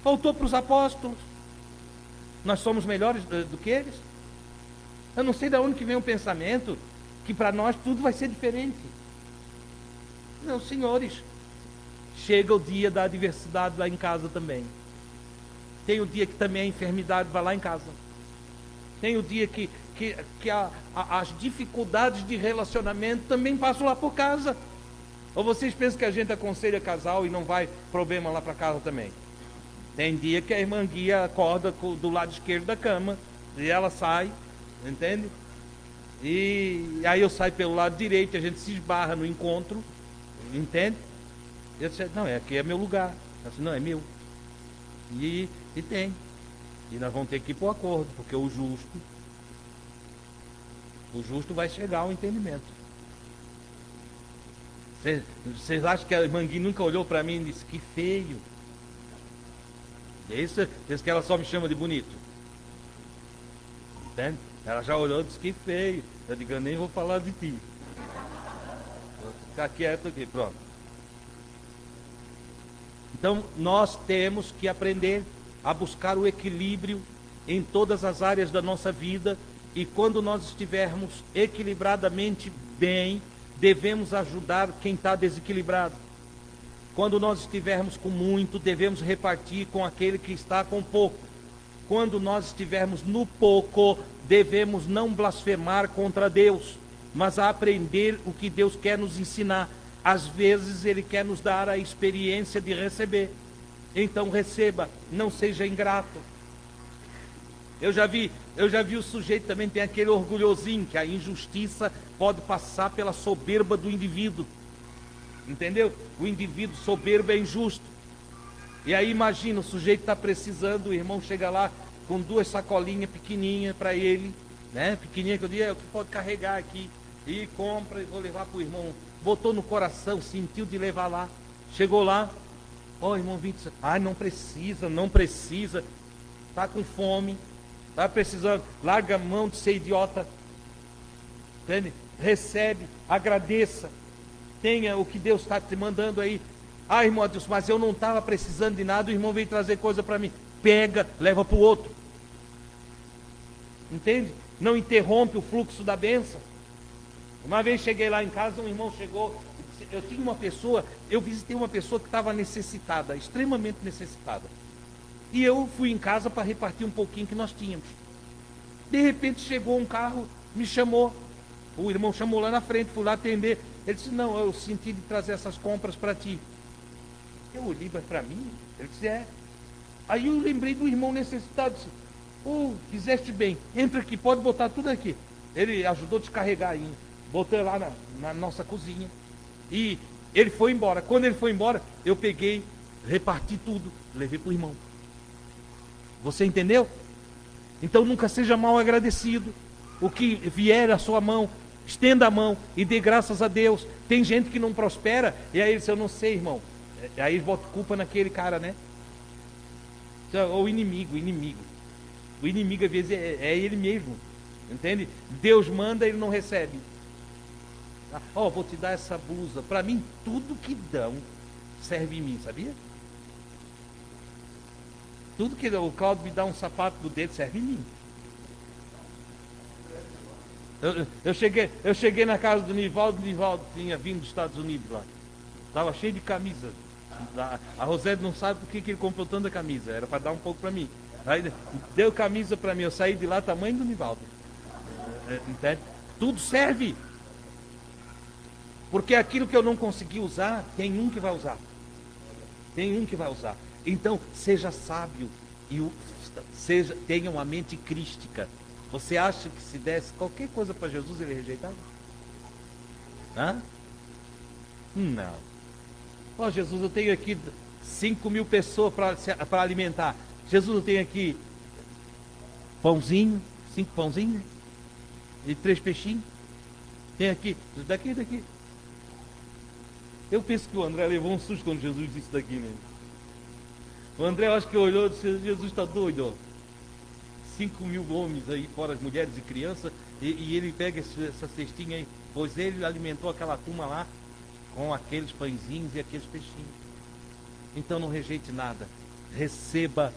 Faltou para os apóstolos. Nós somos melhores do que eles. Eu não sei de onde que vem o pensamento que para nós tudo vai ser diferente. Não, senhores. Chega o dia da adversidade lá em casa também. Tem o dia que também a enfermidade vai lá em casa. Tem o dia que as dificuldades de relacionamento também passam lá por casa. Ou vocês pensam que a gente aconselha casal e não vai problema lá para casa também? Tem dia que a irmã Guia acorda do lado esquerdo da cama e ela sai, entende? E aí eu saio pelo lado direito, a gente se esbarra no encontro, entende? Eu disse, não, aqui é meu lugar. Ela disse, não, é meu. E tem. E nós vamos ter que ir para o acordo, porque o justo vai chegar ao entendimento. Vocês acham que a Mangui nunca olhou para mim e disse, que feio? Isso, diz que ela só me chama de bonito. Entende? Ela já olhou e disse, que feio. Eu digo, eu nem vou falar de ti. Vou ficar quieto aqui, pronto. Então, nós temos que aprender a buscar o equilíbrio em todas as áreas da nossa vida. E quando nós estivermos equilibradamente bem, devemos ajudar quem está desequilibrado. Quando nós estivermos com muito, devemos repartir com aquele que está com pouco. Quando nós estivermos no pouco, devemos não blasfemar contra Deus, mas aprender o que Deus quer nos ensinar. Às vezes Ele quer nos dar a experiência de receber. Então receba, não seja ingrato. Eu já vi o sujeito também, tem aquele orgulhosinho, que a injustiça pode passar pela soberba do indivíduo. Entendeu? O indivíduo soberbo é injusto. E aí imagina, o sujeito está precisando, o irmão chega lá com 2 sacolinhas pequenininhas para ele, né? Pequenininha que eu digo, é o que pode carregar aqui. E compra e vou levar para o irmão. Botou no coração, sentiu de levar lá. Chegou lá, ó, irmão Vitor, não precisa, não precisa. Está com fome, está precisando, larga a mão de ser idiota. Entende? Recebe, agradeça. Tenha o que Deus está te mandando aí. Irmão Adilson, mas eu não estava precisando de nada, o irmão veio trazer coisa para mim. Pega, leva para o outro. Entende? Não interrompe o fluxo da bênção. Uma vez cheguei lá em casa, um irmão chegou, eu visitei uma pessoa que estava necessitada, extremamente necessitada. E eu fui em casa para repartir um pouquinho que nós tínhamos. De repente chegou um carro, me chamou. O irmão chamou lá na frente, fui lá atender. Ele disse, não, eu senti de trazer essas compras para ti. Eu olhei para mim, ele disse, é. Aí eu lembrei do irmão necessitado, disse, fizeste bem, entra aqui, pode botar tudo aqui. Ele ajudou a descarregar ainda, botei lá na nossa cozinha. E ele foi embora. Quando ele foi embora, eu peguei, reparti tudo, levei para o irmão. Você entendeu? Então nunca seja mal agradecido. O que vier à sua mão, estenda a mão e dê graças a Deus. Tem gente que não prospera, e aí ele diz, eu não sei, irmão. Aí eles botam culpa naquele cara, né? O inimigo. O inimigo às vezes é ele mesmo. Entende? Deus manda, ele não recebe. Vou te dar essa blusa. Para mim, tudo que dão serve em mim, sabia? Tudo que o Cláudio me dá um sapato do dedo serve em mim. Eu cheguei na casa do Nivaldo, tinha vindo dos Estados Unidos lá. Estava cheio de camisa. A Rosete não sabe por que ele comprou tanta camisa. Era para dar um pouco para mim. Aí deu camisa para mim. Eu saí de lá tamanho do Nivaldo. Entende? Tudo serve. Porque aquilo que eu não consegui usar, tem um que vai usar. Então, seja sábio e tenha uma mente crística. Você acha que se desse qualquer coisa para Jesus, ele rejeitava? Não. Jesus, eu tenho aqui 5.000 pessoas para alimentar. Jesus, eu tenho aqui pãozinho, 5 pãozinhos e 3 peixinhos. Tem aqui, daqui. Eu penso que o André levou um susto quando Jesus disse daqui, né? O André, eu acho que olhou e disse, Jesus está doido, ó. 5.000 homens aí, fora as mulheres e crianças, e ele pega essa cestinha aí, pois ele alimentou aquela turma lá com aqueles pãezinhos e aqueles peixinhos. Então não rejeite nada, receba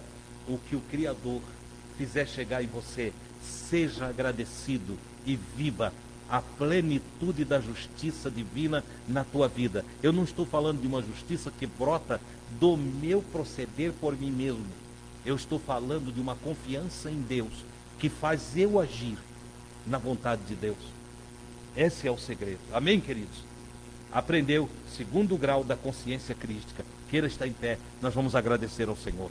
o que o Criador fizer chegar em você, seja agradecido e viva a plenitude da justiça divina na tua vida. Eu não estou falando de uma justiça que brota do meu proceder por mim mesmo. Eu estou falando de uma confiança em Deus que faz eu agir na vontade de Deus. Esse é o segredo. Amém, queridos? Aprendeu, segundo grau da consciência crística. Queira estar em pé, nós vamos agradecer ao Senhor.